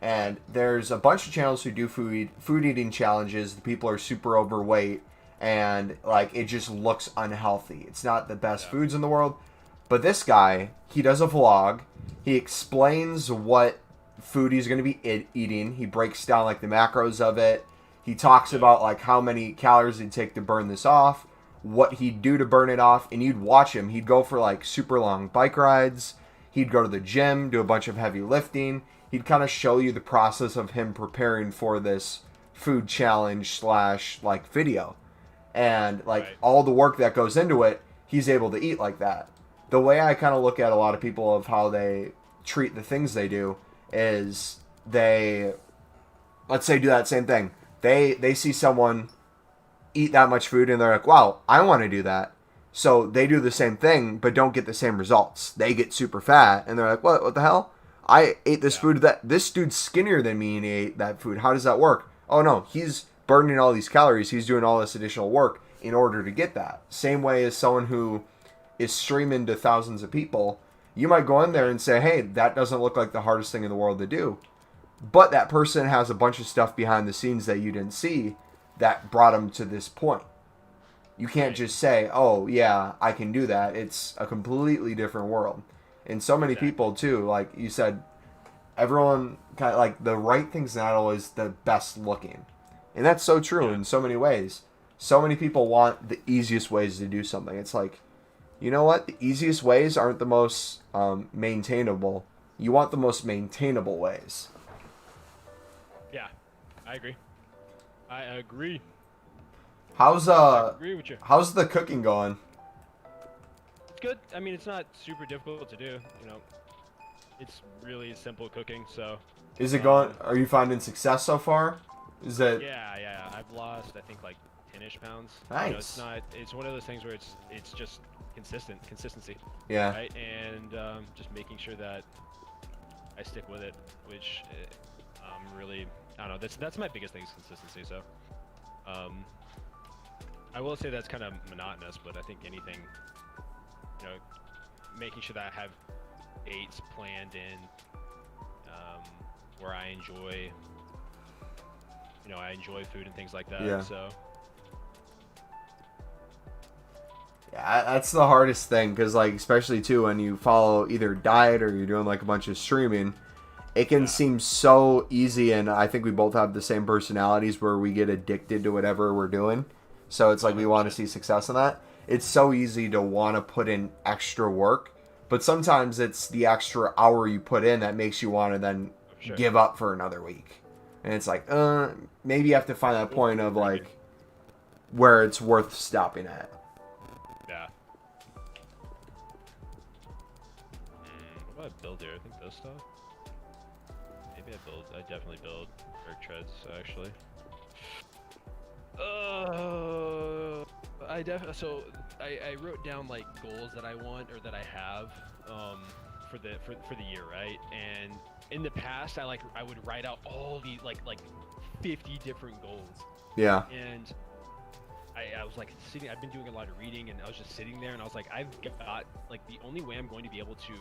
And there's a bunch of channels who do food eating challenges. The people are super overweight, and like, it just looks unhealthy. It's not the best foods in the world. But this guy, he does a vlog. He explains what food he's going to be eating. He breaks down like the macros of it. He talks about like how many calories it'd take to burn this off, what he'd do to burn it off. And you'd watch him. He'd go for like super long bike rides. He'd go to the gym, do a bunch of heavy lifting. He'd kind of show you the process of him preparing for this food challenge / like video. And like all the work that goes into it, he's able to eat like that. The way I kind of look at a lot of people of how they treat the things they do is they, let's say, do that same thing. They see someone eat that much food and they're like, wow, I want to do that. So they do the same thing but don't get the same results. They get super fat and they're like, what the hell? I ate this food that this dude's skinnier than me and he ate that food. How does that work? Oh no, he's burning all these calories. He's doing all this additional work in order to get that. Same way as someone who is streaming to thousands of people. You might go in there and say, hey, that doesn't look like the hardest thing in the world to do. But that person has a bunch of stuff behind the scenes that you didn't see that brought them to this point. You can't just say, oh yeah, I can do that. It's a completely different world. And so many people too, like you said, everyone kind of like, the right thing's not always the best looking. And that's so true in so many ways. So many people want the easiest ways to do something. It's like, you know what? The easiest ways aren't the most maintainable. You want the most maintainable ways. Yeah, I agree. I agree. How's I agree with you. how's the cooking going? It's good. I mean, it's not super difficult to do. You know, it's really simple cooking. So. Is it going? Are you finding success so far? Is that? Yeah. I've lost, I think, like 10-ish pounds. Nice. You know, it's not. It's one of those things where it's just consistency. Yeah. Right, and just making sure that I stick with it, which really, I don't know. That's my biggest thing is consistency. So, I will say that's kind of monotonous, but I think anything, you know, making sure that I have dates planned in, where I enjoy, you know, I enjoy food and things like that. Yeah. So. Yeah, that's the hardest thing, because like, especially too when you follow either diet or you're doing like a bunch of streaming, it can seem so easy, and I think we both have the same personalities where we get addicted to whatever we're doing. So it's like we want to see success in that. It's so easy to want to put in extra work, but sometimes it's the extra hour you put in that makes you want to then give up for another week. And it's like, maybe you have to find that point of like, where it's worth stopping at. Yeah. What about I build here? I think this stuff. Maybe I build. I definitely build Merc treads actually. I wrote down like goals that I want or that I have for the year, right? And in the past, I would write out all these like 50 different goals. Yeah. And I was like sitting. I've been doing a lot of reading, and I was just sitting there, and I was like, I've got like the only way I'm going to be able to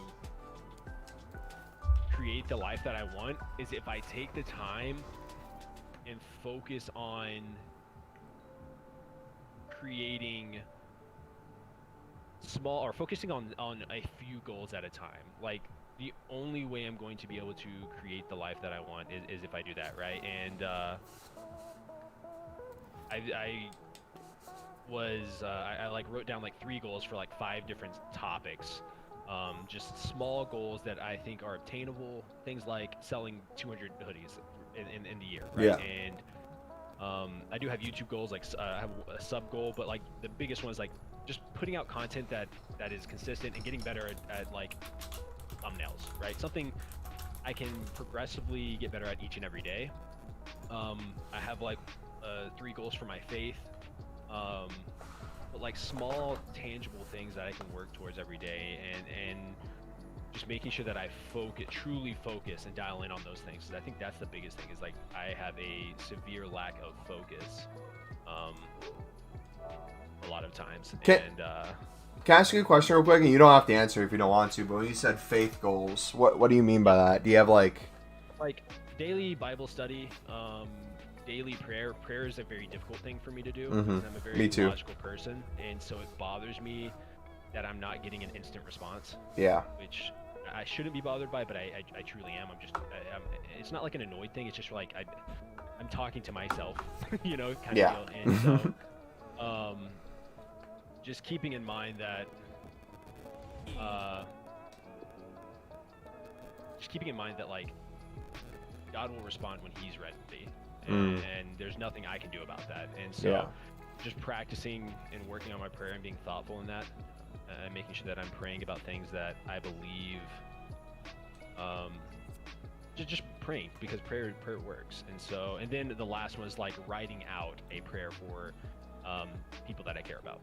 create the life that I want is if I take the time and focus on creating small or focusing on a few goals at a time. Like the only way I'm going to be able to create the life that I want is if I do that, right? And I like wrote down like 3 goals for like 5 different topics. Just small goals that I think are obtainable. Things like selling 200 hoodies in the year, right? Yeah. And I do have YouTube goals, like I have a sub goal, but like the biggest one is like just putting out content that is consistent and getting better at like thumbnails, right? Something I can progressively get better at each and every day. I have like 3 goals for my faith, but like small tangible things that I can work towards every day, and just making sure that I truly focus and dial in on those things. So I think that's the biggest thing, is like I have a severe lack of focus a lot of times. Can I ask you a question real quick? And you don't have to answer if you don't want to, but when you said faith goals, what do you mean by that? Do you have like daily Bible study, daily prayer? Prayer is a very difficult thing for me to do. Mm-hmm. I'm a very Me too. logical person, and so it bothers me that I'm not getting an instant response. Yeah. Which I shouldn't be bothered by, but I truly am. It's not like an annoyed thing. It's just like I'm talking to myself, you know, kind Yeah. of deal. And so, just keeping in mind that, like God will respond when He's ready, and there's nothing I can do about that. And so, Yeah. just practicing and working on my prayer and being thoughtful in that. And making sure that I'm praying about things that I believe, just praying, because prayer works. And then the last one is like writing out a prayer for people that I care about,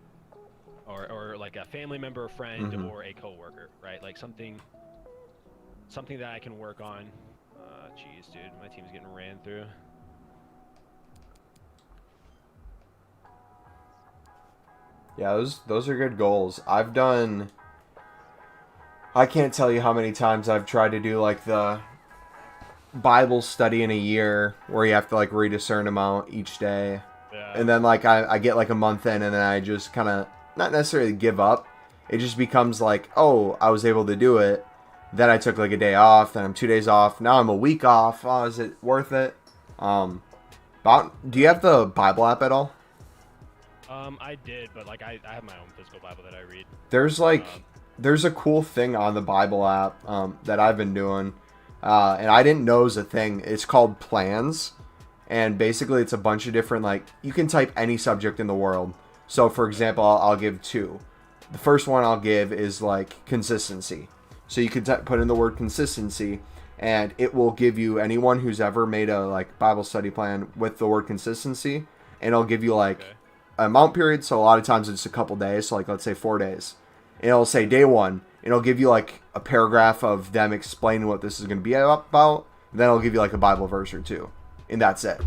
or like a family member, a friend, or a coworker, right? Like something that I can work on. Jeez, dude, my team's getting ran through. Yeah, those are good goals. I can't tell you how many times I've tried to do like the Bible study in a year where you have to like read a certain amount each day. Yeah. And then like I get like a month in, and then I just kind of not necessarily give up. It just becomes like, oh, I was able to do it. Then I took like a day off, then I'm 2 days off. Now I'm a week off. Oh, is it worth it? Do you have the Bible app at all? I did, but like I have my own physical Bible that I read. There's a cool thing on the Bible app that I've been doing, and I didn't know it was a thing. It's called Plans, and basically it's a bunch of different, like, you can type any subject in the world. So for example, I'll give 2. The first one I'll give is like consistency. So you can put in the word consistency, and it will give you anyone who's ever made a like Bible study plan with the word consistency, and it'll give you like amount period. So a lot of times it's a couple days, so like let's say 4 days, and it'll say day 1, and it'll give you like a paragraph of them explaining what this is going to be about, and then it'll give you like a Bible verse or 2, and that's it.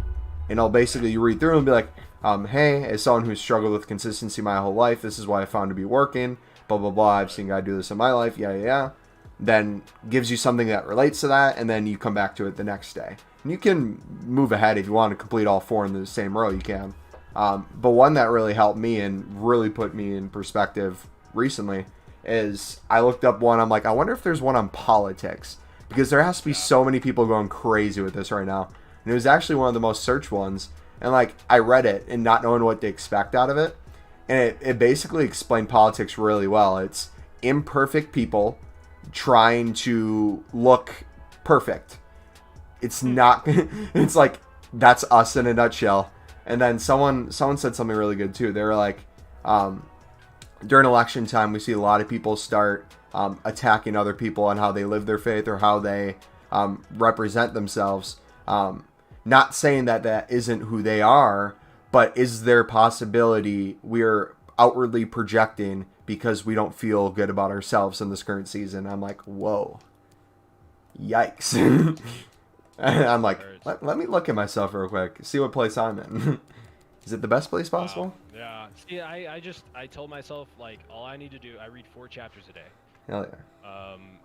And it'll basically, you read through and be like, hey, as someone who's struggled with consistency my whole life, this is what I found to be working, blah blah blah, I've seen God do this in my life, yeah. Then gives you something that relates to that, and then you come back to it the next day. And you can move ahead if you want to complete all 4 in the same row, you can. But one that really helped me and really put me in perspective recently is I looked up one. I'm like, I wonder if there's one on politics, because there has to be so many people going crazy with this right now. And it was actually one of the most searched ones. And like, I read it and not knowing what to expect out of it. And it basically explained politics really well. It's imperfect people trying to look perfect. It's not, it's like, that's us in a nutshell. And then someone said something really good too. They were like, during election time, we see a lot of people start attacking other people on how they live their faith or how they represent themselves. Not saying that that isn't who they are, but is there possibility we're outwardly projecting because we don't feel good about ourselves in this current season? I'm like, whoa, yikes. And I'm like, let me look at myself real quick, see what place I'm in. Is it the best place possible? Yeah. See, I told myself, like, all I need to do, I read 4 chapters a day. Hell yeah.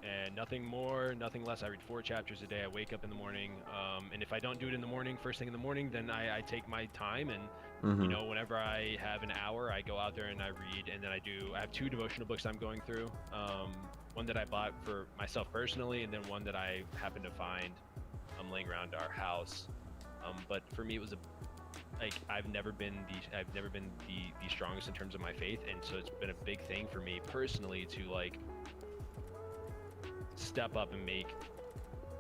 And nothing more, nothing less. I read 4 chapters a day. I wake up in the morning, and if I don't do it in the morning, first thing in the morning, then I take my time, and you know, whenever I have an hour, I go out there and I read, and then I have 2 devotional books I'm going through. One that I bought for myself personally, and then one that I happened to find laying around our house. But for me, it was I've never been the strongest in terms of my faith, and so it's been a big thing for me personally to like step up and make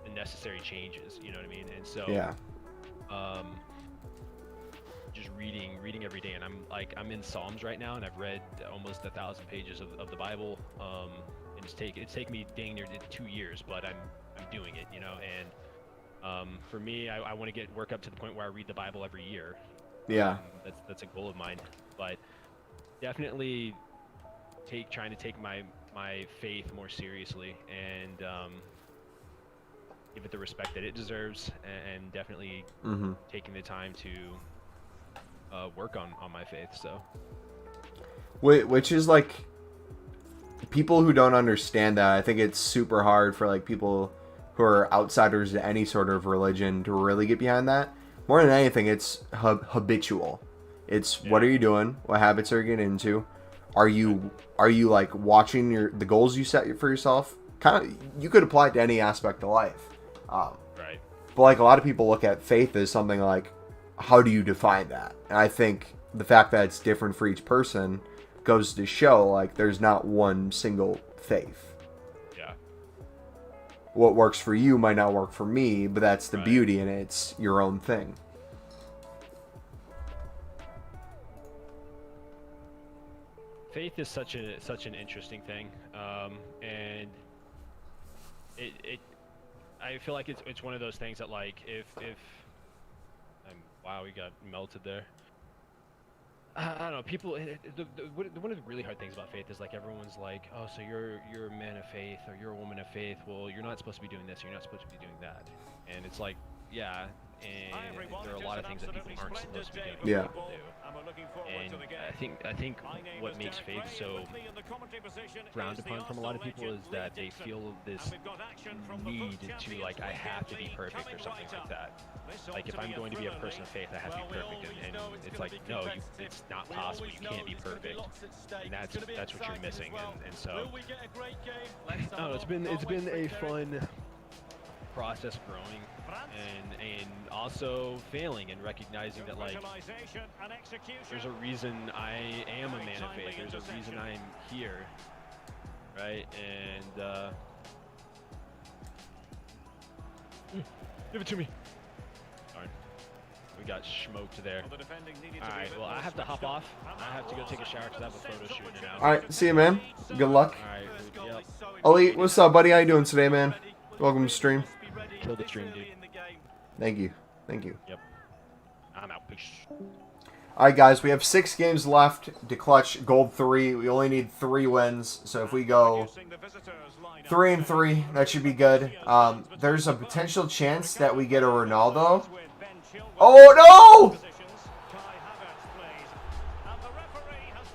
the necessary changes, you know what I mean? And so Yeah. just reading every day, and I'm in Psalms right now, and I've read almost 1,000 pages of the Bible. And it's taken me dang near 2 years, but I'm doing it, you know. And for me, I want to work up to the point where I read the Bible every year. Yeah. That's a goal of mine, but definitely trying to take my faith more seriously, and give it the respect that it deserves, and definitely taking the time to work on my faith. So, which is like, people who don't understand that, I think it's super hard for like people who are outsiders to any sort of religion to really get behind that. More than anything, it's habitual. It's what are you doing? What habits are you getting into? Are you like watching the goals you set for yourself? Kind of, you could apply it to any aspect of life. right. But like, a lot of people look at faith as something like, how do you define that? And I think the fact that it's different for each person goes to show like there's not one single faith. What works for you might not work for me, but that's the beauty in it. It's your own thing. Faith is such an interesting thing, and I feel like it's one of those things that, like, if wow, we got melted there. I don't know, people, one of the really hard things about faith is like everyone's like, oh, so you're a man of faith or you're a woman of faith, well, you're not supposed to be doing this, you're not supposed to be doing that. And it's like, yeah, and there are a lot of things that people aren't supposed to be doing. Yeah. And I think what makes faith so frowned upon from a lot of people is that they feel this need to, like, I have to be perfect or something like that. Like, if I'm going to be a person of faith, I have to be perfect, and it's like, no, it's not possible. You can't be perfect, and that's what you're missing. And so, I don't know, it's been a fun process growing and also failing and recognizing that, like, there's a reason I am a man of faith. There's a reason I'm here, right? And give it to me. Darn. We got smoked there. Alright, well, I have to hop off. I have to go take a shower because I have a photo shoot in an hour. Alright, see you, man. Good luck. Alright, yep. Elite, what's up, buddy? How you doing today, man? Welcome to stream. Kill the stream, dude. Thank you. Thank you. Yep. I'm out. Peace. Alright, guys, we have 6 games left to clutch gold 3. We only need 3 wins, so if we go 3-3, that should be good. There's a potential chance that we get a Ronaldo. Oh, no!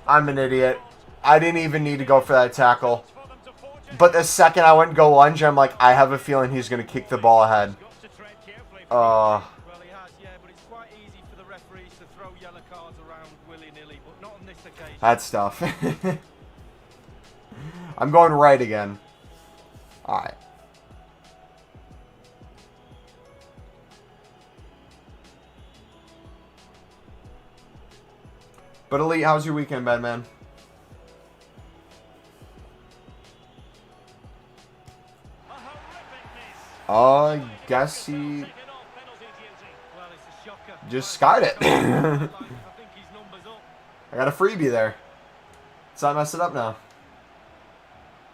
I'm an idiot. I didn't even need to go for that tackle. But the second I went and go lunge, I'm like, I have a feeling he's going to kick the ball ahead. Well, he has, yeah, but it's quite easy for the referees to throw yellow cards around willy-nilly, but not on this occasion. That's tough. I'm going right again. Alright. But Elite, how's your weekend been, man? Well, Guess he... it's a shocker. just skied it. I think his number's up. I got a freebie there. Let's not mess it up now.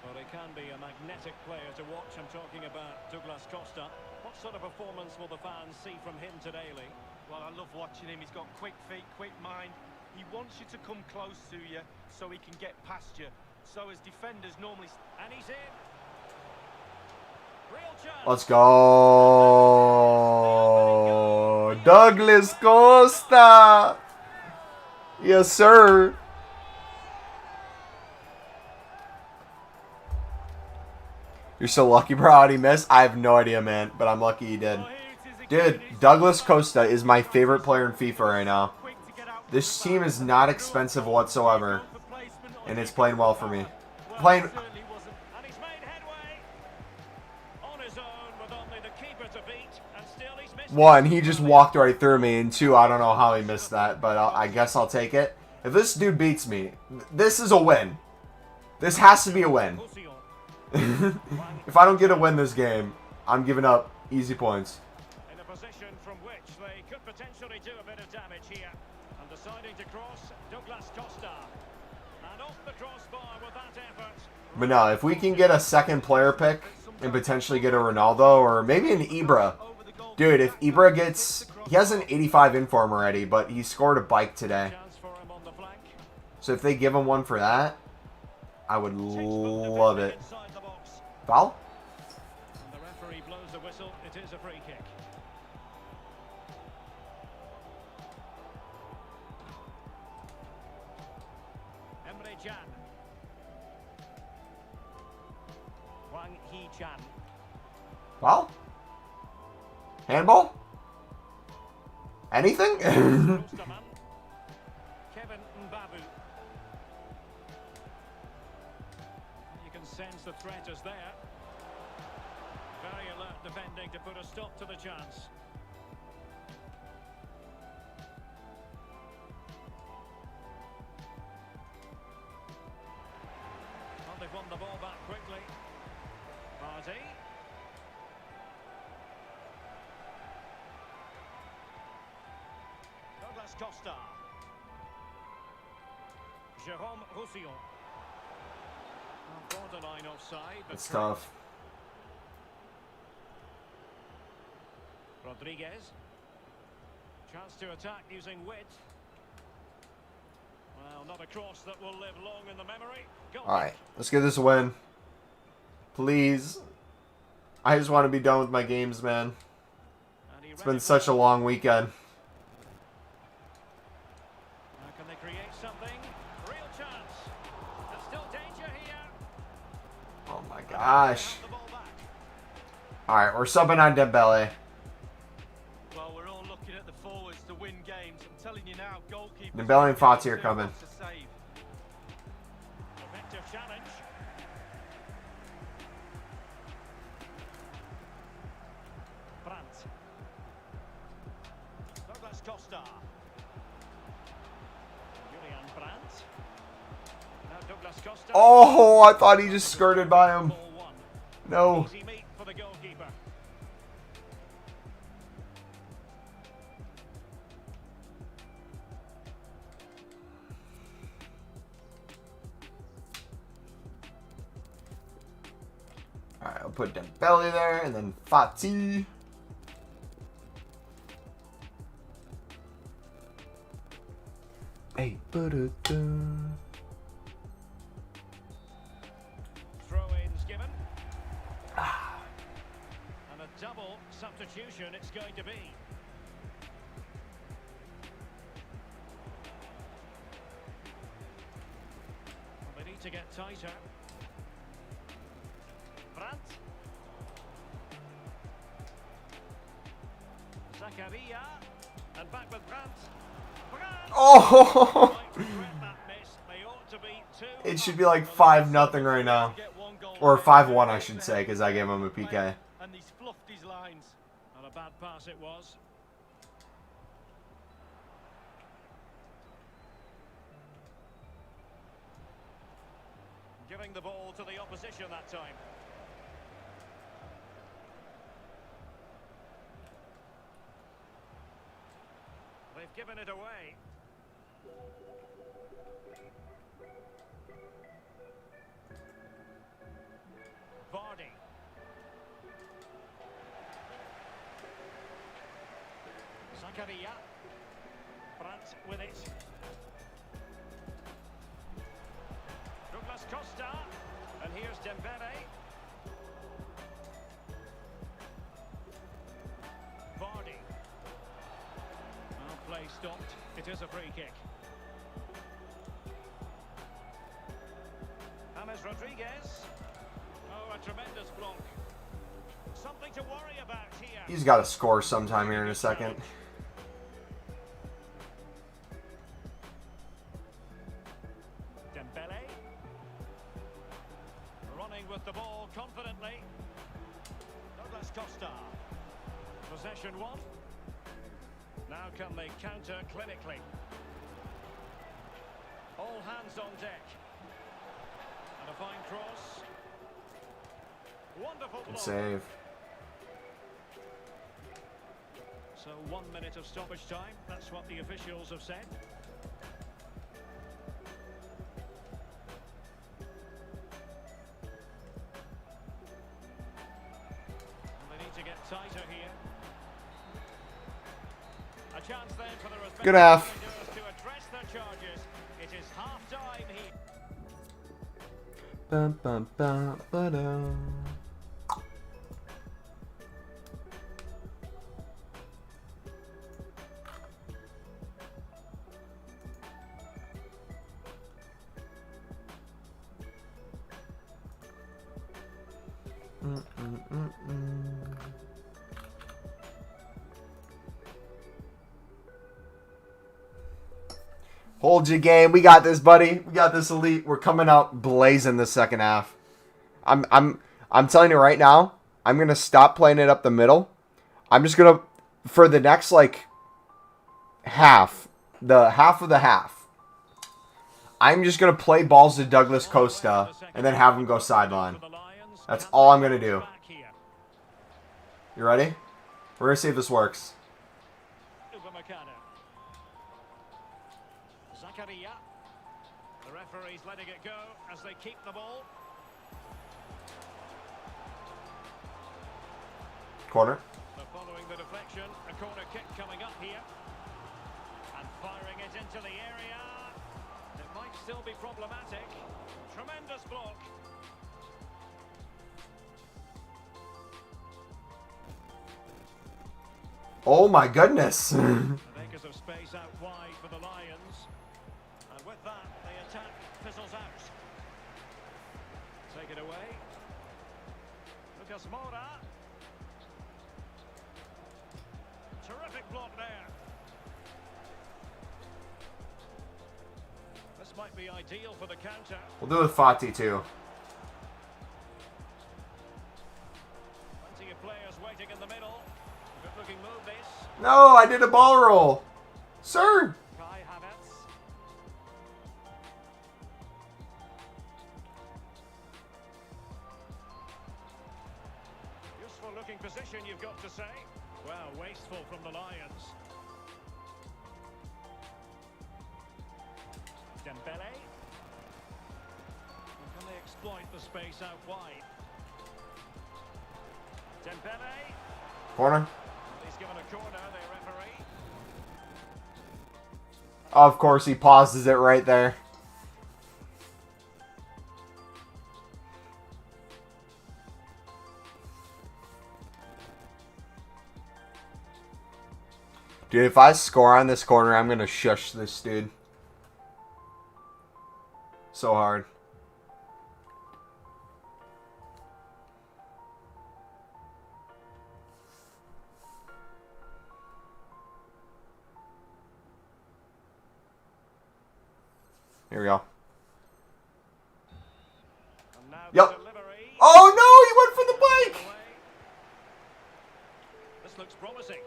Well, he can be a magnetic player to watch. I'm talking about Douglas Costa. What sort of performance will the fans see from him today, Lee? Well, I love watching him. He's got quick feet, quick mind. He wants you to come close to you so he can get past you. So as defenders normally... And he's in. Real chance. Let's go. Douglas Costa. Yes, sir. You're so lucky, bro. How'd he miss? I have no idea, man. But I'm lucky he did. Oh, here it is again. Dude, Douglas Costa is my favorite player in FIFA right now. This team is not expensive whatsoever. And it's playing well for me. Playing... And he's made headway. On his own with only the keeper to beat. And still he's missed. One, he just walked right through me. And two, I don't know how he missed that. But I guess I'll take it. If this dude beats me, this is a win. This has to be a win. If I don't get a win this game, I'm giving up easy points. In a position from which they could potentially do a bit of damage here. And deciding to cross, Douglas Costa. And off the crossbar with that effort. But no, if we can get a second player pick and potentially get a Ronaldo or maybe an Ibra. Dude, if Ibra gets... He has an 85 in for him already, but he scored a bike today. Chance for him on the flank. So if they give him one for that, I would love it. Inside the box. Foul? And the referee blows the whistle. It is a free kick. Emre-Can. Hwang Hee-Chan. Foul? Handball? Anything? Osterman. Kevin Mbabu. You can sense the threat is there. Very alert defending to put a stop to the chance. Well, they've won the ball back quickly. Fati. Douglas Costa. Jérôme Roussillon. Borderline offside, but It's tough. Rodriguez. Chance to attack using wit. Well, not a cross that will live long in the memory. Goal Alright, let's get this a win. Please. I just want to be done with my games, man. And he It's read been it such a well. long weekend. Now can they create something? Real chance. There's still danger here. Oh my gosh. Have the ball back. Alright, we're subbing on Dembele. Well, we're all looking at the forwards to win games. I'm telling you now, goalkeepers... Bale and Fati are coming. Effective challenge. Brandt. Douglas Costa. Julian Brandt. Now Douglas Costa. Oh, I thought he just skirted by him. Ball one. No. Easy meet for the goalkeeper. Alright, I'll put Dembele there, and then Fati. Hey, ba-da-da. Throw-ins given. And a double substitution it's going to be. Well, they need to get tighter. Brandt. Zakaria. And back with Brandt. Brandt! Oh! Might regret that miss. They ought to be 2 It should be like 5-0 right now. Or 5-1, I should say, because I gave him a PK. And he's fluffed his lines. Not a bad pass it was. Giving the ball to the opposition that time. they've given it away. Vardy. Zakaria. Brandt with it. Douglas Costa. And here's Dembele. Vardy. Well, play stopped. It is a free kick. James Rodriguez. Oh, a tremendous block. Something to worry about here. He's got to score sometime here in a second. Dembele. Running with the ball confidently. Douglas Costa. Possession one. Now can they counter clinically? All hands on deck. And a fine cross. Wonderful Good block. save. So 1 minute of stoppage time. That's what the officials have said. And they need to get tighter here. A chance then for the respective Good half. managers to address their charges. It is half time here. Bum, bum, bum, ba-dum. Hold your game. We got this, buddy. We got this, Elite. We're coming out blazing the second half. I'm telling you right now, I'm gonna stop playing it up the middle. I'm just gonna, for the next like half, the half of the half, I'm just gonna play balls to Douglas Costa and then have him go sideline. That's all I'm gonna do. You ready? We're gonna see if this works. Zakaria. The referee's letting it go as they keep the ball. Corner. So following the deflection, a corner kick coming up here. And firing it into the area. It might still be problematic. Tremendous block. Oh my goodness. An acres of space out wide for the Lions. And with that, the attack fizzles out. Take it away. Lucas Moura. Terrific block there. This might be ideal for the counter. We'll do it with Fati too. Plenty of players waiting in the middle. Good looking move this. No, I did a ball roll. Sir. Kai Havertz. Useful looking position, you've got to say. Well, wasteful from the Lions. Dembele. Can they exploit the space out wide? Dembele. Corner. He's given a corner, the referee. Of course, he pauses it right there. Dude, if I score on this corner, I'm going to shush this dude. So hard. Here we go. And now the Yep. delivery. Oh no, he went for the bike! This looks promising.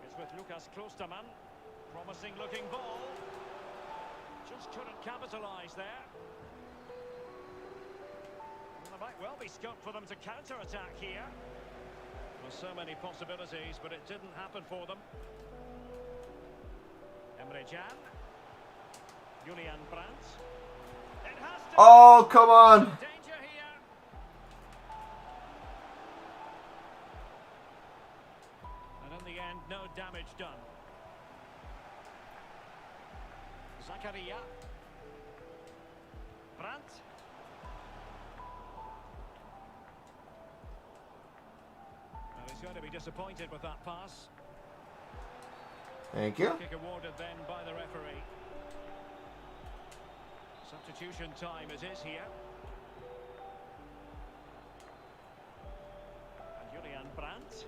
It's with Lucas Klosterman. Promising looking ball. Just couldn't capitalise there. Well, there might well be scope for them to counter-attack here. There were so many possibilities, but it didn't happen for them. Emre Can. Julian Brandt. It has to Oh, come on. danger here. And in the end, no damage done. Zakaria. Brandt. Well, he's going to be disappointed with that pass. Thank you. Kick awarded then by the referee. Substitution time it is here. And Julian Brandt.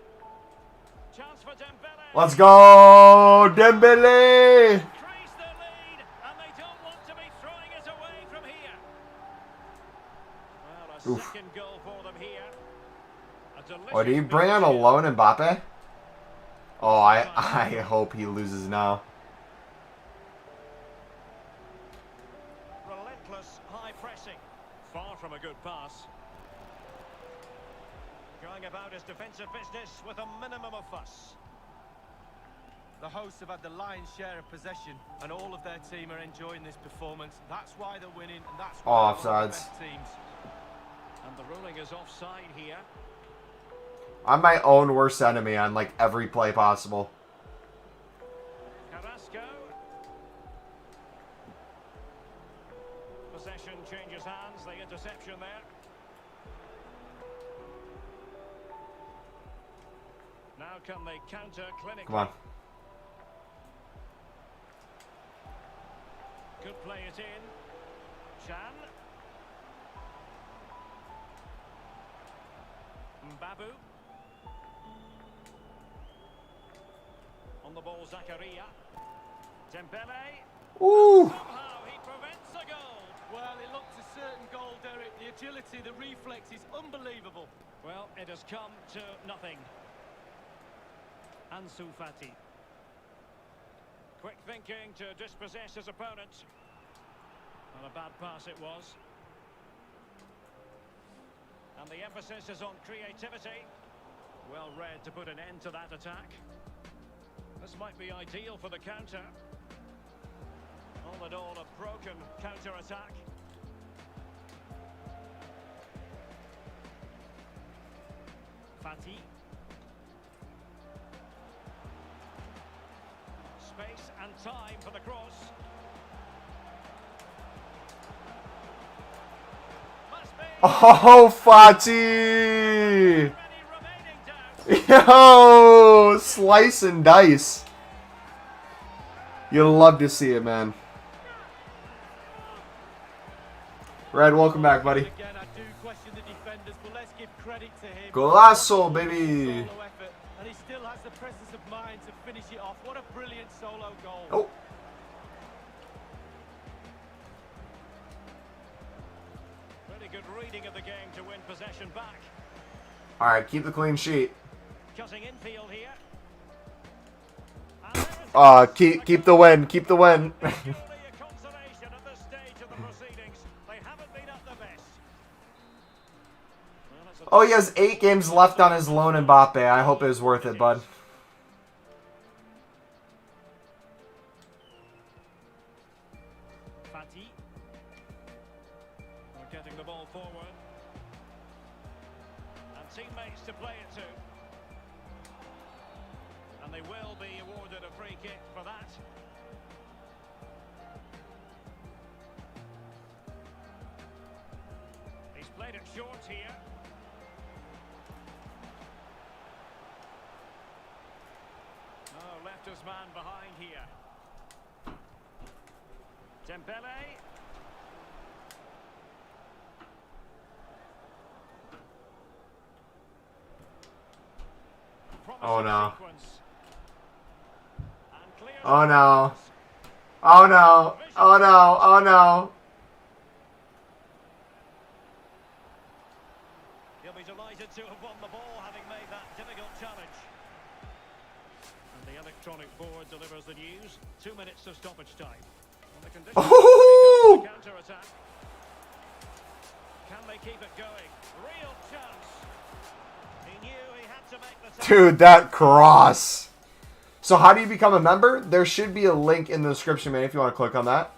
Chance for Dembele. Let's go, Dembele. Increase the lead, and they don't want to be throwing it away from here. Well, a Oof. second goal for them here. A delicious Oh, did he bring on finish. alone Mbappe? Oh, I hope he loses now. Relentless high pressing. Far from a good pass. Going about his defensive business with a minimum of fuss. The hosts have had the lion's share of possession, and all of their team are enjoying this performance. That's why they're winning, and that's why they're one of the Offsides. best teams. And the ruling is offside here. I'm my own worst enemy on like every play possible. Carrasco. Possession changes hands, the interception there. Now can they counter clinically? Come on. Could play it in. Chan. Mbabu. On the ball, Zakaria. Dembele. Ooh. Somehow he prevents a goal. Well, it looked a certain goal, Derek. The agility, the reflex is unbelievable. Well, it has come to nothing. Ansu Fati. Quick thinking to dispossess his opponent. And a bad pass it was. And the emphasis is on creativity. Well read to put an end to that attack. This might be ideal for the counter. All in all, a broken counter-attack. Fati. Space and time for the cross. Must be Oh, Fati. many remaining doubts. Yo, slice and dice. You'll love to see it, man. Red, welcome back, buddy. Again, I do question the defenders, but let's give credit to him. Golazo, baby. Solo effort, and he still has the presence of mind to finish it off. What a brilliant solo goal. Oh. Really good reading of the game to win possession back. All right, keep the clean sheet. Cutting infield here. And there's Keep the win. Keep the win. surely a consolation at this stage of the proceedings. They haven't been at their best. Well, that's a Oh, he has 8 games left on his loan, Mbappe. I hope it was worth it, bud. Fati. They're getting the ball forward. And teammates to play it to. And they will be awarded a free kick for that. He's played it short here. Oh, left his man behind here. Dembele. Oh, no. Sequence. And clears Oh, the no. pass. Oh, no. Oh, no. Oh, no. He'll be delighted to have won the ball, having made that difficult challenge. And the electronic board delivers the news. 2 minutes of stoppage time. And the conditions Ooh! counter-attack. Can they keep it going? Real chance. He knew he had to make the tackle. Dude, that cross. So how do you become a member? There should be a link in the description, man, if you want to click on that.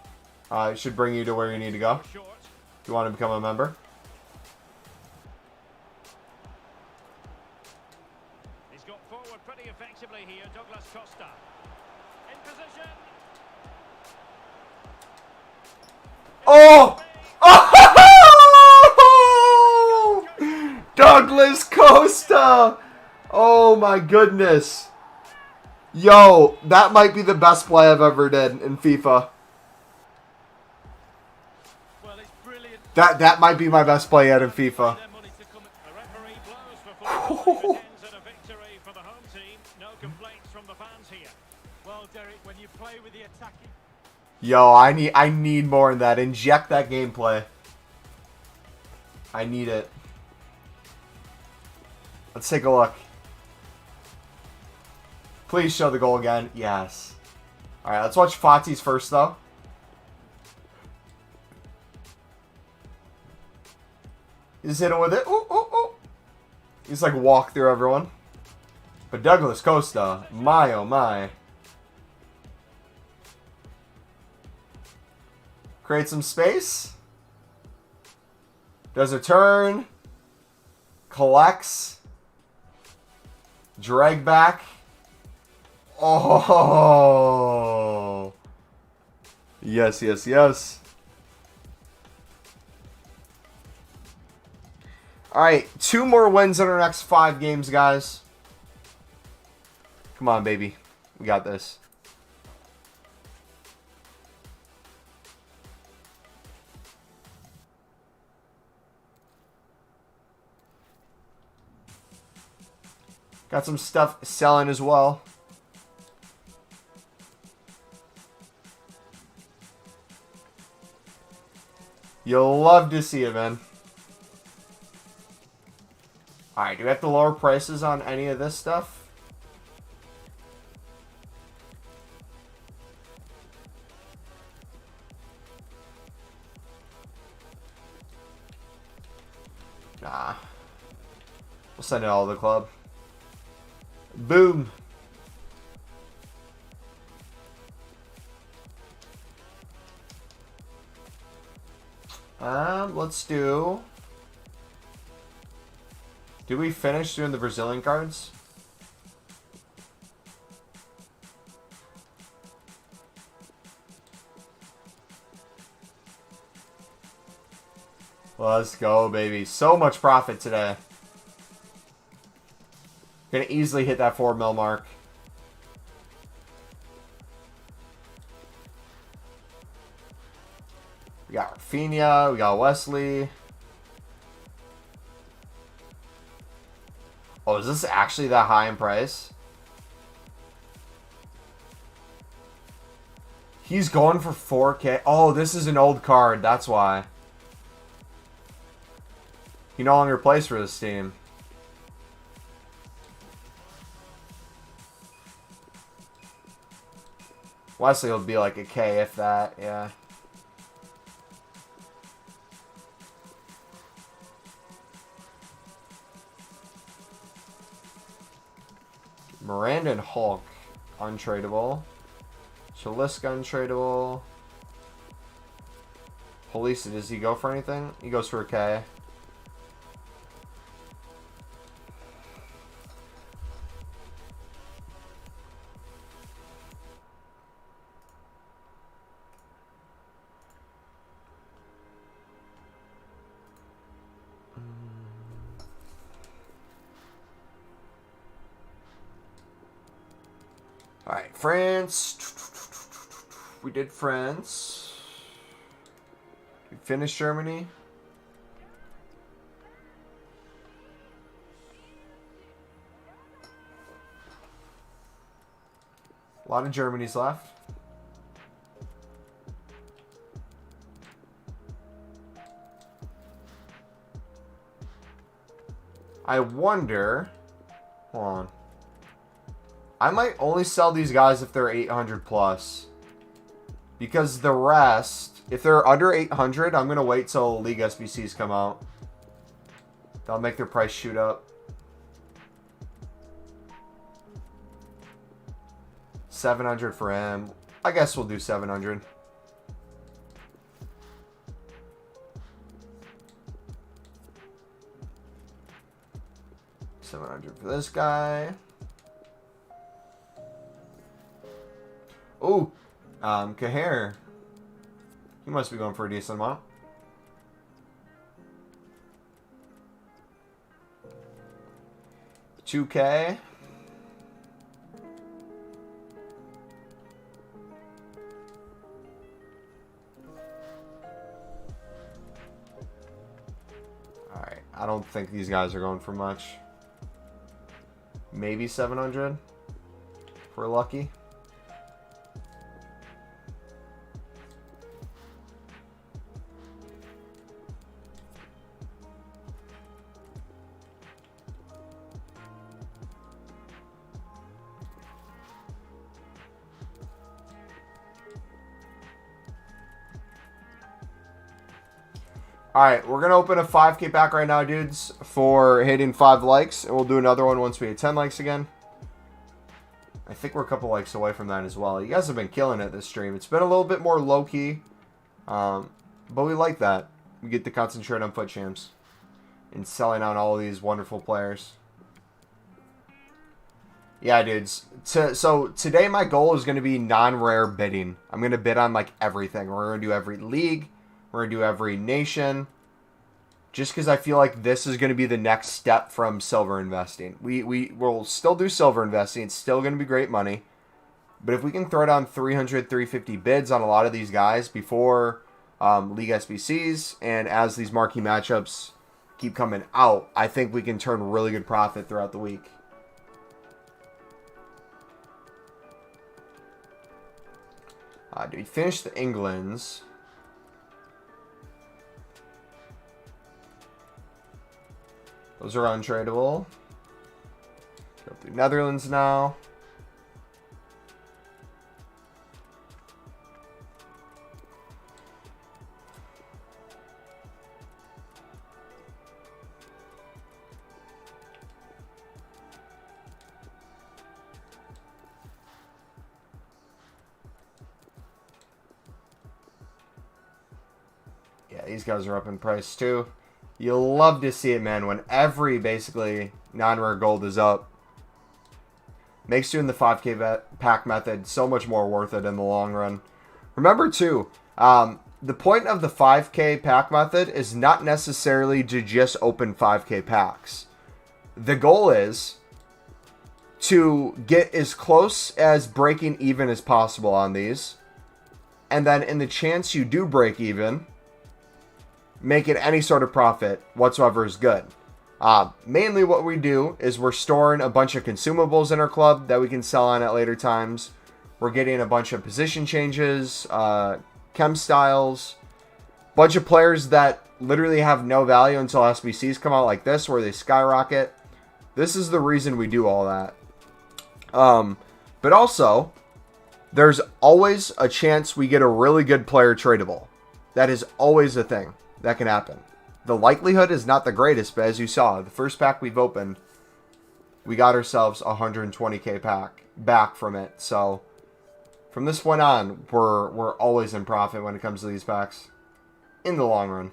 It should bring you to where you need to go Short. if you want to become a member. He's got forward pretty effectively here, Douglas Costa. In position. Oh! Oh! Douglas Costa! Oh my goodness. Yo, that might be the best play I've ever did in FIFA. Well, it's brilliant. That might be my best play yet in FIFA. Their money to come. The referee blows for football. It ends in a victory for the home team. No complaints from the fans here. Well, Derek, when you play with the attacking. Yo, I need more in that. Inject that gameplay. I need it. Let's take a look. Please show the goal again. Yes. Alright, let's watch Fati's first, though. He's hitting with it. Ooh, ooh, ooh. He's like walk through everyone. But Douglas Costa, my oh my. Create some space. Does a turn. Collects. Drag back. Oh. Yes, yes, yes. Alright, 2 more wins in our next 5 games, guys. Come on, baby. We got this. Got some stuff selling as well. You'll love to see it, man. Alright, do we have to lower prices on any of this stuff? Nah. We'll send it all to the club. Boom. Let's do... Did we finish doing the Brazilian cards? Let's go, baby. So much profit today. Gonna easily hit that 4 mil mark. We got Rafinha, we got Wesley. Oh, is this actually that high in price? He's going for 4K. Oh, this is an old card, that's why. He no longer plays for this team. Wesley will be like a K if that, yeah. Miranda and Hulk, untradeable. Chaliska, untradeable. Police, does he go for anything? He goes for a K. Alright, France. We did France. We finished Germany. A lot of Germany's left. I wonder... Hold on. I might only sell these guys if they're 800 plus. Because the rest, if they're under 800, I'm going to wait till League SBCs come out. That'll make their price shoot up. 700 for him. I guess we'll do 700. $700 for this guy. Oh, Kaher. He must be going for a decent amount. $2K. Alright, I don't think these guys are going for much. Maybe 700 for lucky. Alright, we're going to open a 5K pack right now, dudes, for hitting 5 likes. And we'll do another one once we hit 10 likes again. I think we're a couple likes away from that as well. You guys have been killing it this stream. It's been a little bit more low-key. But we like that. We get to concentrate on FUT champs. And selling out all of these wonderful players. Yeah, dudes. So today my goal is going to be non-rare bidding. I'm going to bid on like everything. We're going to do every league. We're going to do every nation. Just because I feel like this is going to be the next step from silver investing. We'll still do silver investing. It's still going to be great money. But if we can throw down 300, 350 bids on a lot of these guys before League SBCs and as these marquee matchups keep coming out, I think we can turn really good profit throughout the week. Do we finish the Englands? Those are untradeable. Go through Netherlands now. Yeah, these guys are up in price too. You'll love to see it, man, when every, basically, non-rare gold is up. Makes doing the 5K pack method so much more worth it in the long run. Remember, too, the point of the 5K pack method is not necessarily to just open 5K packs. The goal is to get as close as breaking even as possible on these. And then in the chance you do break even, making any sort of profit whatsoever is good. Mainly what we do is we're storing a bunch of consumables in our club that we can sell on at later times. We're getting a bunch of position changes, chem styles, bunch of players that literally have no value until SBCs come out like this where they skyrocket. This is the reason we do all that. But also, there's always a chance we get a really good player tradable. That is always a thing that can happen. The likelihood is not the greatest, but as you saw, the first pack we've opened, we got ourselves a 120k pack back from it. So from this point on, we're always in profit when it comes to these packs in the long run.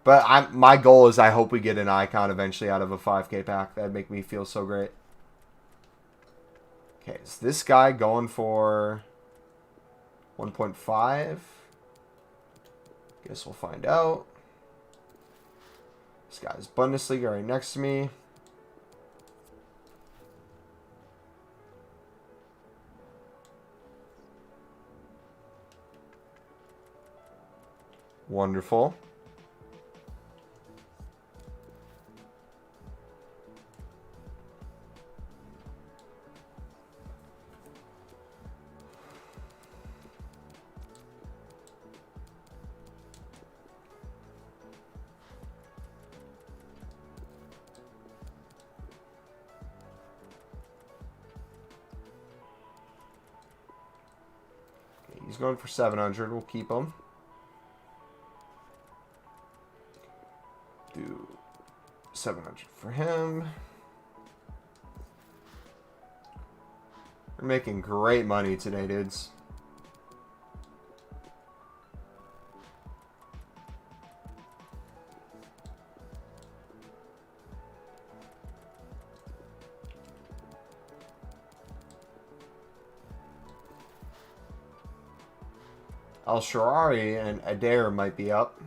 But my goal is I hope we get an icon eventually out of a 5k pack. That'd make me feel so great. Okay, is this guy going for 1.5? Guess we'll find out. This guy's Bundesliga right next to me. Wonderful. He's going for 700. We'll keep him. Do 700 for him. We're making great money today, dudes. El Sharari and Adair might be up.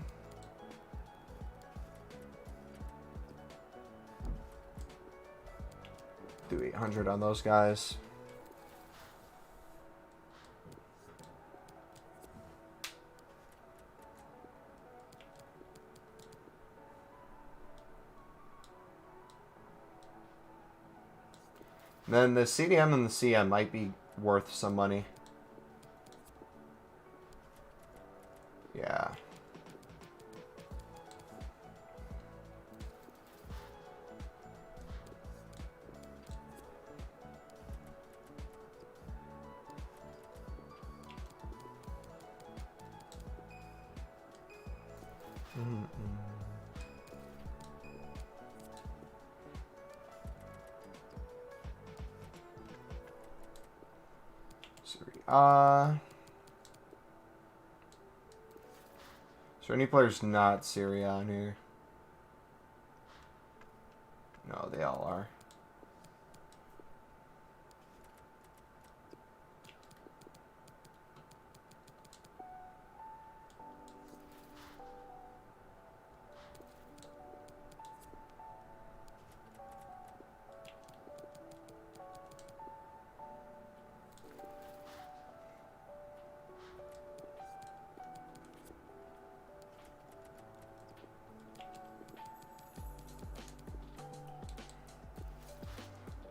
Do 800 on those guys. Then the CDM and the CM might be worth some money. Yeah. Is there any players not Syria on here? No, they all are.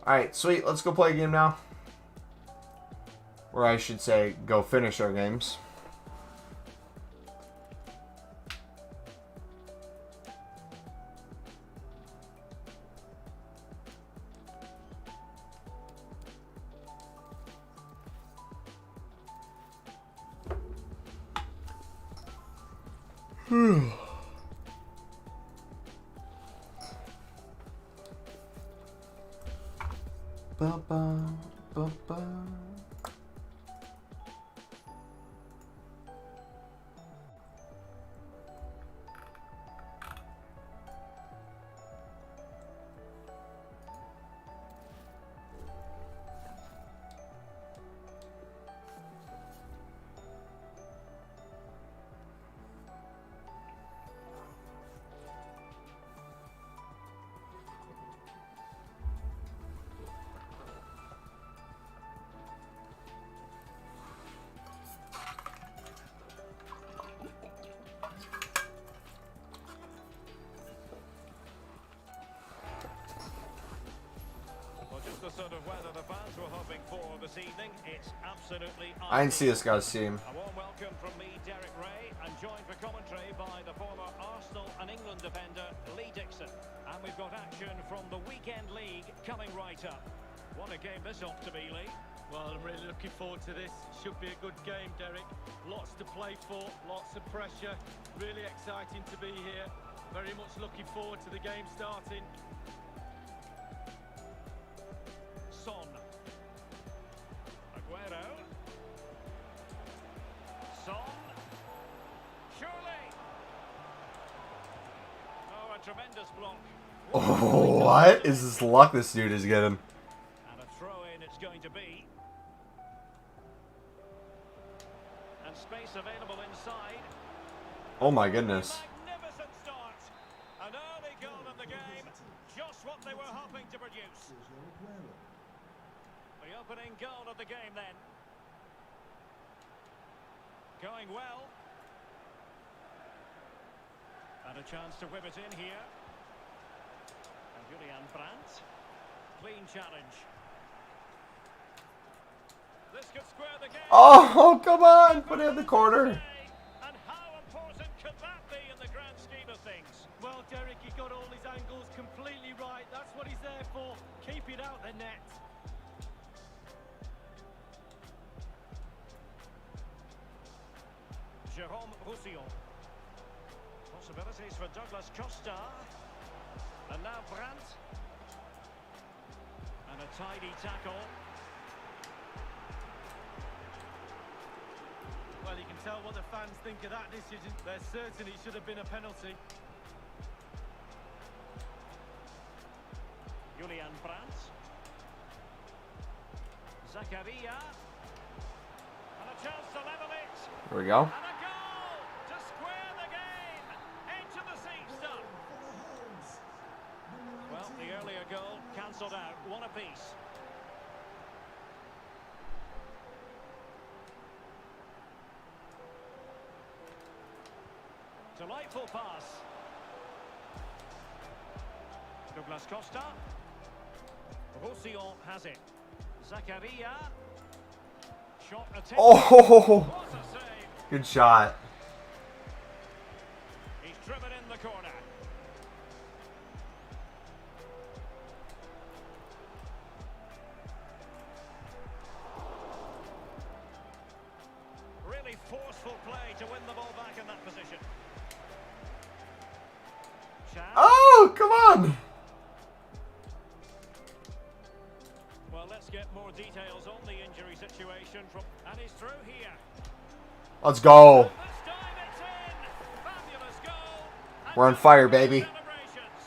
Alright, sweet. Let's go play a game now. Or I should say, go finish our games. The sort of weather the fans were hoping for this evening. It's absolutely I didn't see this guy's team. A warm welcome from me, Derek Ray, and joined for commentary by the former Arsenal and England defender, Lee Dixon. And we've got action from the weekend league coming right up. What a game this ought to be, Lee. Well, I'm really looking forward to this. Should be a good game, Derek. Lots to play for, lots of pressure. Really exciting to be here. Very much looking forward to the game starting. Son. Aguero. Son. Surely. Oh, a tremendous block. Oh, what is this luck this dude is getting? And a throw-in it's going to be. And space available inside. Oh my goodness. Magnificent start. An early goal in the game. Just what they were hoping to produce. The opening goal of the game then. Going well. And a chance to whip it in here. And Julian Brandt. Clean challenge. This could square the game. Oh, come on. Put it in the corner. And how important could that be in the grand scheme of things? Well, Derek, he got all his angles completely right. That's what he's there for. Keep it out the net. Jérôme Roussillon. Possibilities for Douglas Costa. And now Brandt. And a tidy tackle. Well, you can tell what the fans think of that decision. They're certain it should have been a penalty. Julian Brandt. Zakaria. And a chance to level it. There we go. And a goal to square the game. Into the seat stump. Well, the earlier goal cancelled out. One apiece. Delightful pass. Douglas Costa. Roussillon has it. Zakaria. Shot attempt. Oh, What a save. good shot. He's driven in the corner. Really forceful play to win the ball back in that position. Chan. Oh, come on. Well, let's get more details on the injury situation from, and he's through here. Let's go. This time it's in. Fabulous goal. And We're on fire, no baby. celebrations.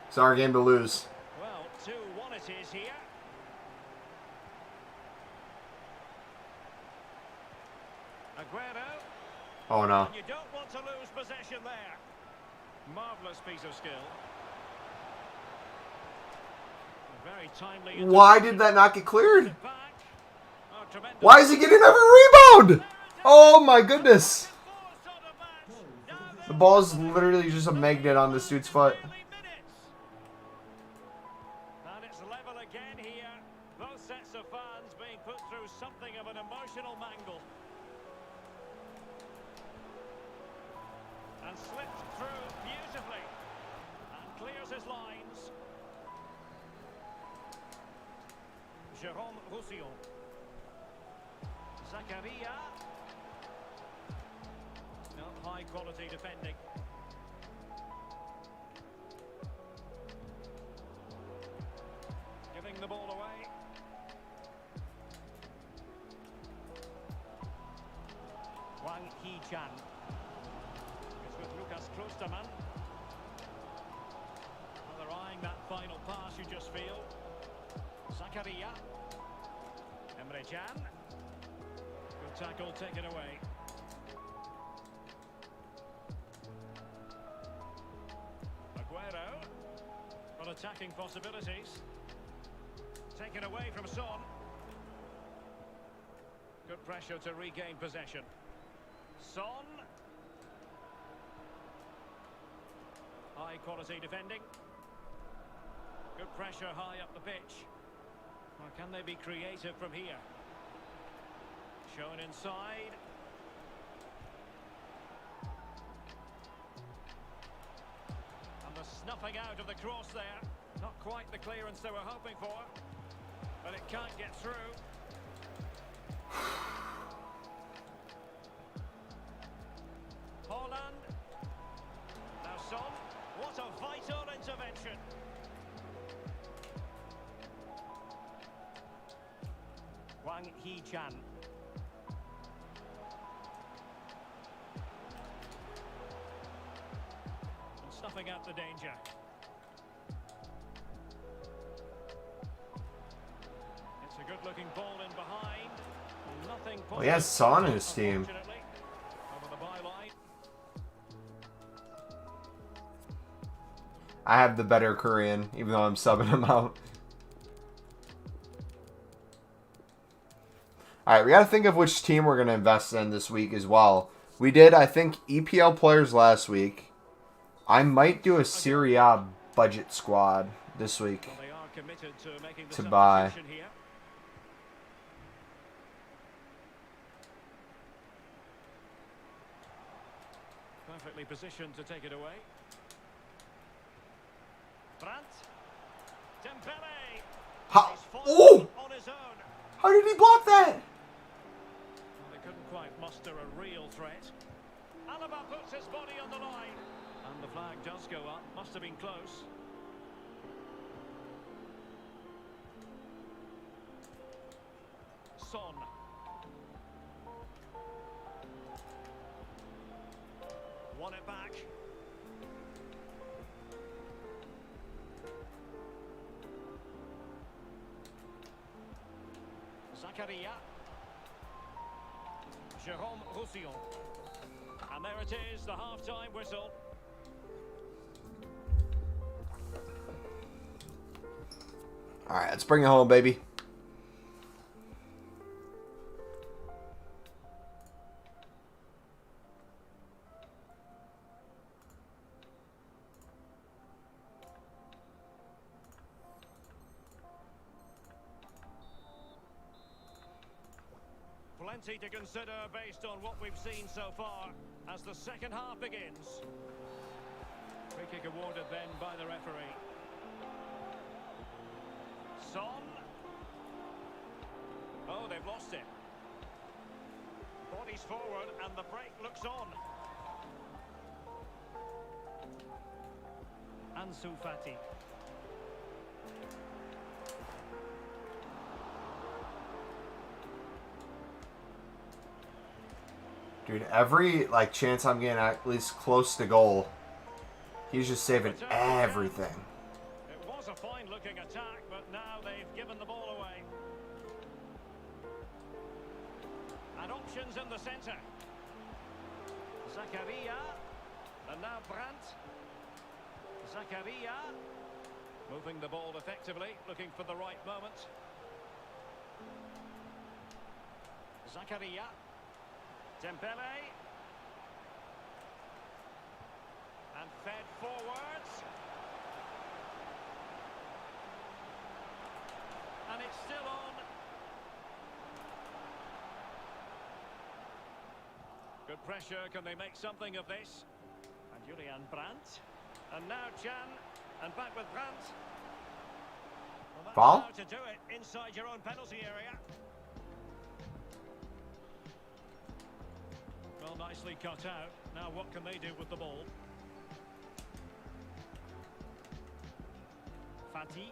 It's our game to lose. Well, 2-1 it is here. Aguero. Oh no. And you don't want to lose possession there. Marvellous piece of skill. Very timely. Why did that not get cleared? Back. Oh, tremendous. Why is he getting every rebound? Oh my goodness. The ball is literally just a magnet on this dude's foot. And it's level again here. Both sets of fans being put through something of an emotional mangle. And slipped through beautifully. And clears his lines. Jérôme Roussillon. Zakaria. No, high quality defending. Giving the ball away. Hwang Hee-Chan is with Lucas Klostermann. Well, they're eyeing that final pass, you just feel. Zakaria. Emre Can. Good tackle taken away. Aguero. Well, attacking possibilities. Taken away from Son. Good pressure to regain possession. Son. High quality defending. Good pressure high up the pitch. Or can they be creative from here? Shown inside. And the snuffing out of the cross there. Not quite the clearance they were hoping for. But it can't get through. Holland. Now Son. What a vital intervention. Hwang Hee-Chan. And snuffing out the danger. It's a good-looking ball in behind. Nothing. Well, he has Son in his team. Unfortunately, over the byline. I have the better Korean, even though I'm subbing him out. Alright, we got to think of which team we're going to invest in this week as well. We did, I think, EPL players last week. I might do a Serie A budget squad this week Well, they are committed to making the to buy. substitution here. Perfectly positioned to take it away. Brandt. Dembele. How? He's fought Oh! on his own. How did he block that? Well, they couldn't quite muster a real threat. Alaba puts his body on the line. And the flag does go up. Must have been close. Son. Won it back. Zakaria. Jérôme Roussillon. And there it is, the half-time whistle. All right, let's bring it home, baby. Plenty to consider based on what we've seen so far as the second half begins. Free kick awarded then by the referee. Son. Oh, they've lost it. Bodies forward and the break looks on. Ansu Fati. Dude, every chance I'm getting at least close to goal, he's just saving everything. It was a fine-looking attack, but now they've given the ball away. And options in the centre. Zakaria. And now Brandt. Zakaria. Moving the ball effectively, looking for the right moment. Zakaria. Dembele. And fed forwards. And it's still on. Good pressure. Can they make something of this? And Julian Brandt. And now Chan. And back with Brandt. Well, that's Foul? how to do it inside your own penalty area. Well, nicely cut out. Now what can they do with the ball? Fati.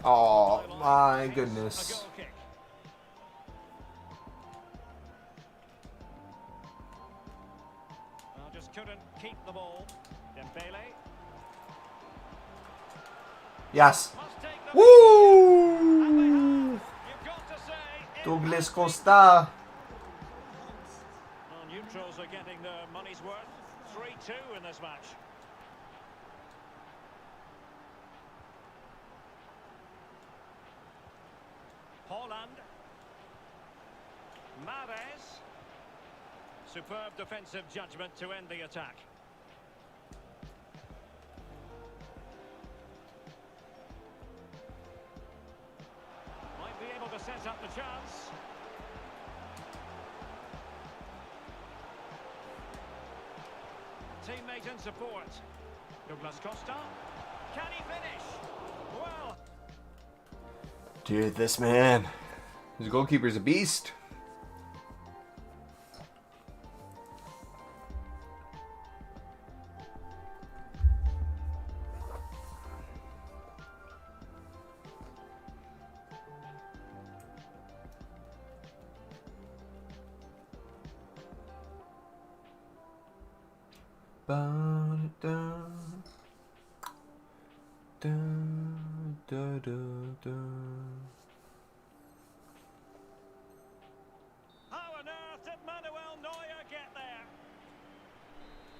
Oh my It's goodness. a goal kick. Well, just couldn't keep the ball. Dembele. Yes. Must take the Woo! You've got to say it Douglas must be. Costa. Well, neutrals are getting their money's worth. 3-2 in this match. Holland. Mahrez. Superb defensive judgment to end the attack. Might be able to set up the chance. Teammate in support. Douglas Costa. Can he finish? Well, Dude, this man. His goalkeeper's a beast. how on earth did Manuel Neuer get there?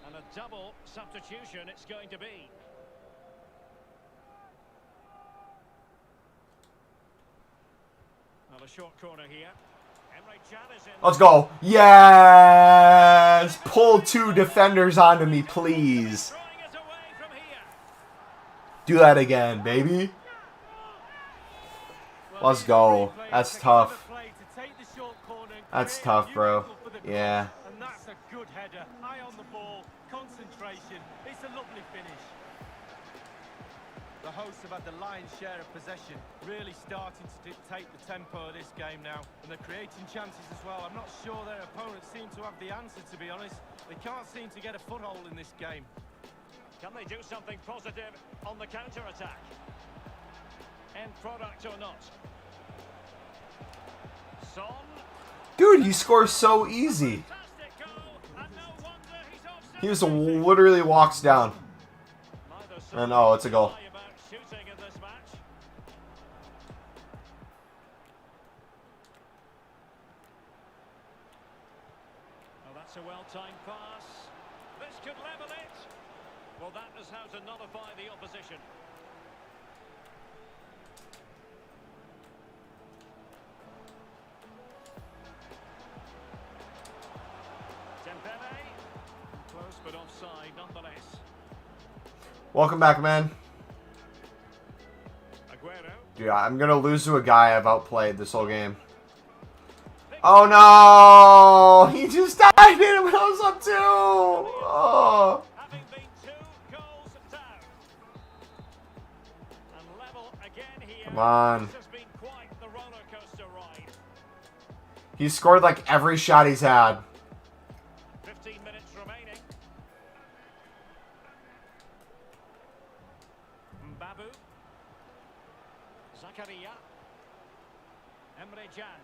And a double substitution it's going to be. Well, a short corner here. Emre Can is in. Let's go. Yes! Pull two defenders onto me, please. Throwing it away from here. Do that again, baby. Let's go. That's tough. That's tough, bro. Yeah. And that's a good header. Eye on the ball, concentration. It's a lovely finish. The hosts have had the lion's share of possession, really starting to dictate the tempo of this game now. And they're creating chances as well. I'm not sure their opponents seem to have the answer, to be honest. They can't seem to get a foothold in this game. Can they do something positive on the counter-attack? End product or not? Son. Dude, he scores so easy. Fantastic goal, and no wonder he's offset. He just literally walks down. Neither And side oh, it's a goal. lie about shooting in this match. Oh, that's a well-timed pass. This could level it. Well, that is how to nullify the opposition. Dembele. Close but offside nonetheless. Welcome back, man. Aguero. Dude, I'm gonna lose to a guy I've outplayed this whole game. Oh no! He just died in when I was up 2! Oh. Having been 2 goals down. And level again here. Come on. This has been quite the roller coaster ride. He scored like every shot he's had. 15 minutes remaining. Mbabu. Zakaria. Emre Can.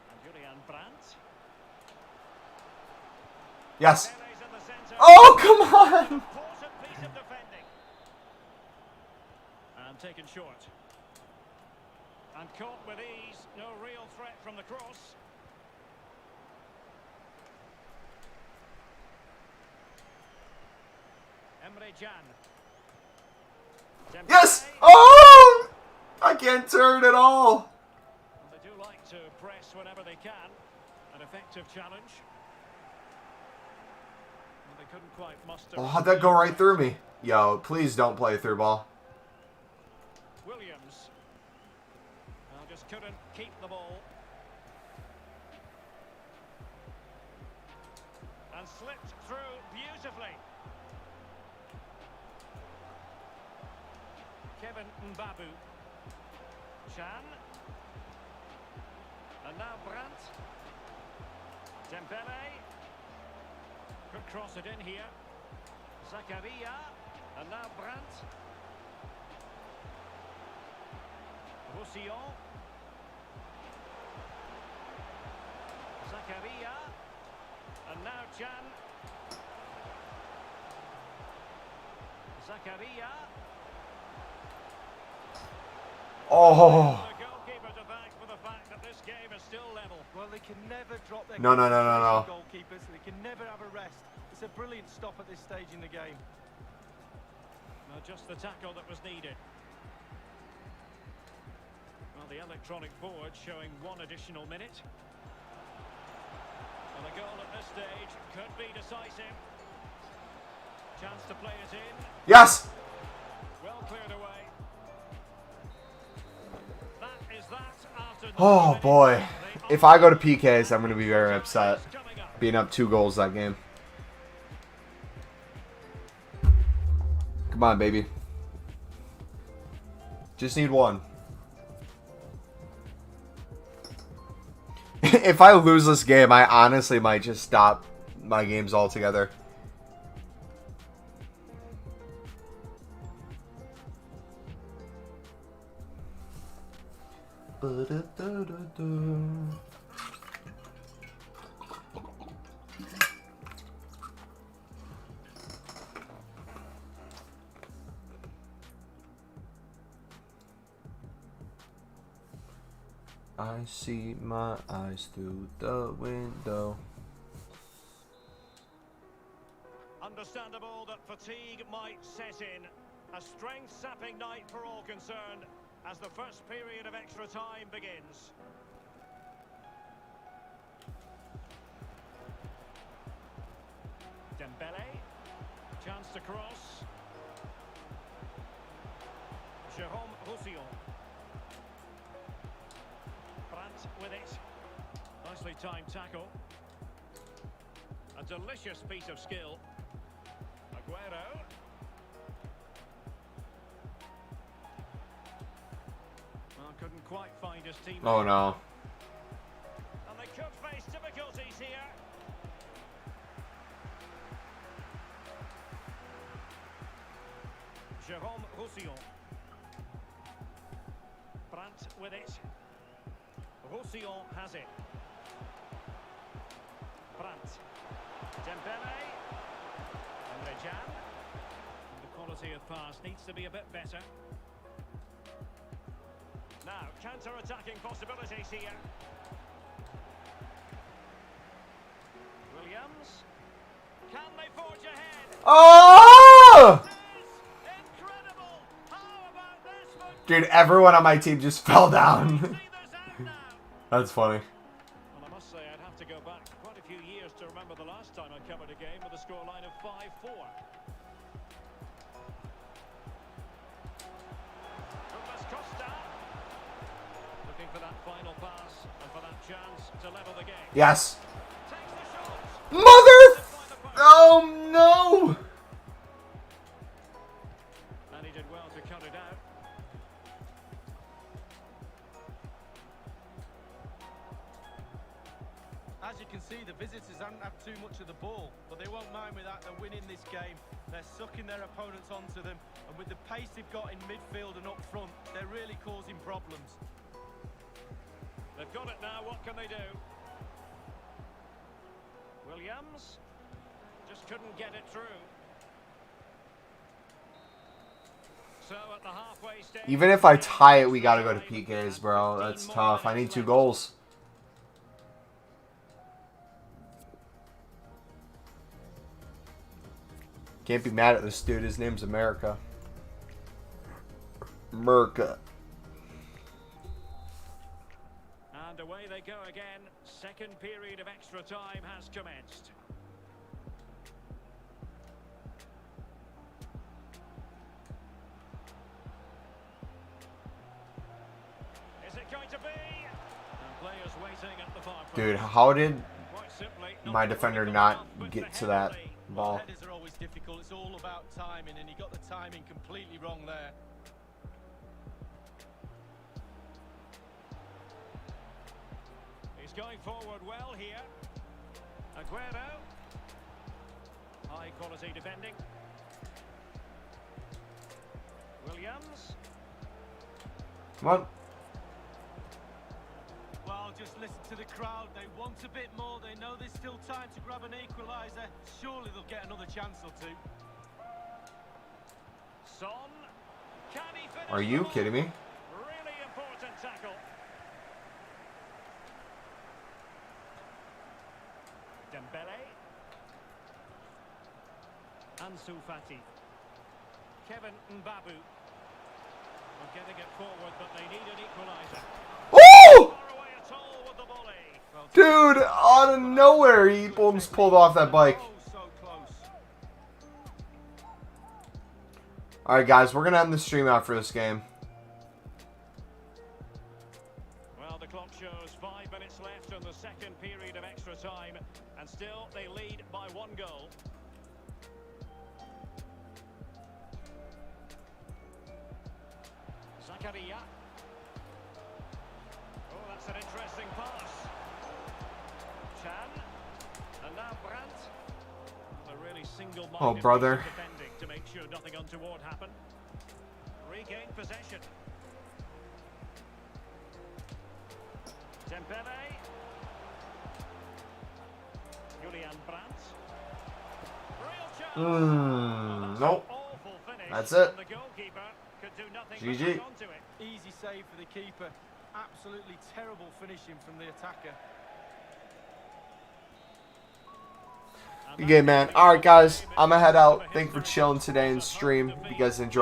And Julian Brandt. Yes. Pele's in the centre. Oh, come on! Important piece of defending. And taken short. And caught with ease. No real threat from the cross. Emre Can. Dembele. Yes! Oh! I can't turn at all. They do like to press whenever they can. An effective challenge. Well, they couldn't quite muster. Oh, how'd that go right through me? Yo, please don't play through ball. Williams. Just couldn't keep the ball. And slipped through beautifully. Kevin Mbabu. Chan. And now Brandt. Dembele. Could cross it in here. Zakaria. And now Brandt. Roussillon. Zakaria. And now Chan. Zakaria. Oh. The goalkeeper to thank for the fact that this game is still level. Well, they can never drop their No. goalkeepers. They can never have a rest. It's a brilliant stop at this stage in the game. Now just the tackle that was needed. Well, the electronic board showing 1 additional minute. And a goal at this stage could be decisive. Chance to play it in. Yes! Well cleared away. That is that after Oh, boy. If I go to PKs, I'm going to be very upset. Being up 2 goals that game. Come on, baby. Just need 1. If I lose this game, I honestly might just stop my games altogether. I see my eyes through the window. Understandable that fatigue might set in. A strength-sapping night for all concerned as the first period of extra time begins. Dembele. Chance to cross. Jérôme Roussillon. Brandt with it. Nicely timed tackle. A delicious piece of skill. Aguero. Well, couldn't quite find his team. Oh no. And they could face difficulties here. Jérôme Roussillon. Brandt. Brandt with it. Roussillon has it. Brandt. Dembele. Hwang Hee-Chan. The quality of pass needs to be a bit better. Now, counter-attacking possibilities here. Williams. Can they forge ahead? Oh! Incredible! How about this one? Dude, everyone on my team just fell down. See this out now. That's funny. Well, I must say I'd have to go back quite a few years to remember the last time I covered a game with a scoreline of 5-4. Douglas Costa. Looking for that final pass and for that chance to level the game. Yes. Takes the shot. Mother! Oh no! And he did well to cut it out. As you can see, the visitors haven't had too much of the ball, but they won't mind with that. They're winning this game. They're sucking their opponents onto them, and with the pace they've got in midfield and up front, they're really causing problems. They've got it now. What can they do? Williams just couldn't get it through. So at the halfway stage, Even if I tie it, we gotta go to PKs, bro. That's tough. I need 2 goals. Can't be mad at this dude. His name's America. America. and away they go again. Second period of extra time has commenced. Is it going to be? And players waiting at the far post. Dude, how did Quite simply, my defender not get to that ball? Headers are always difficult. It's all about timing, and he got the timing completely wrong there. He's going forward well here. Aguero. High quality defending. Williams. Come on. Well, just listen to the crowd. They want a bit more. They know there's still time to grab an equaliser. Surely they'll get another chance or two. Son. Can he finish? Are you kidding me? Really important tackle. Dembele. Ansu Fati. Kevin Mbabu. We're getting it forward, but they need an equaliser. Woo! Far away at all with the volley. Well, Dude, out of nowhere, he almost pulled off that bike. Oh, so close. Alright, guys, we're going to end the stream out for this game. well, the clock shows 5 minutes left in the second period of extra time, and still they lead by 1 goal. Zakaria. Oh, that's an interesting pass. Chan. And now Brandt. A really single-minded Oh, brother. piece of defending to make sure nothing untoward happened. Regain possession. Dembele. Julian Brandt. Real chance. Nope. Awful finish. That's it. And the goalkeeper could do nothing GG. but hang on to it. Easy save for the keeper. Absolutely terrible finishing from the attacker. Good game, man. Alright, guys, I'm going to head out. Thank you for chilling today and stream. If you guys enjoyed.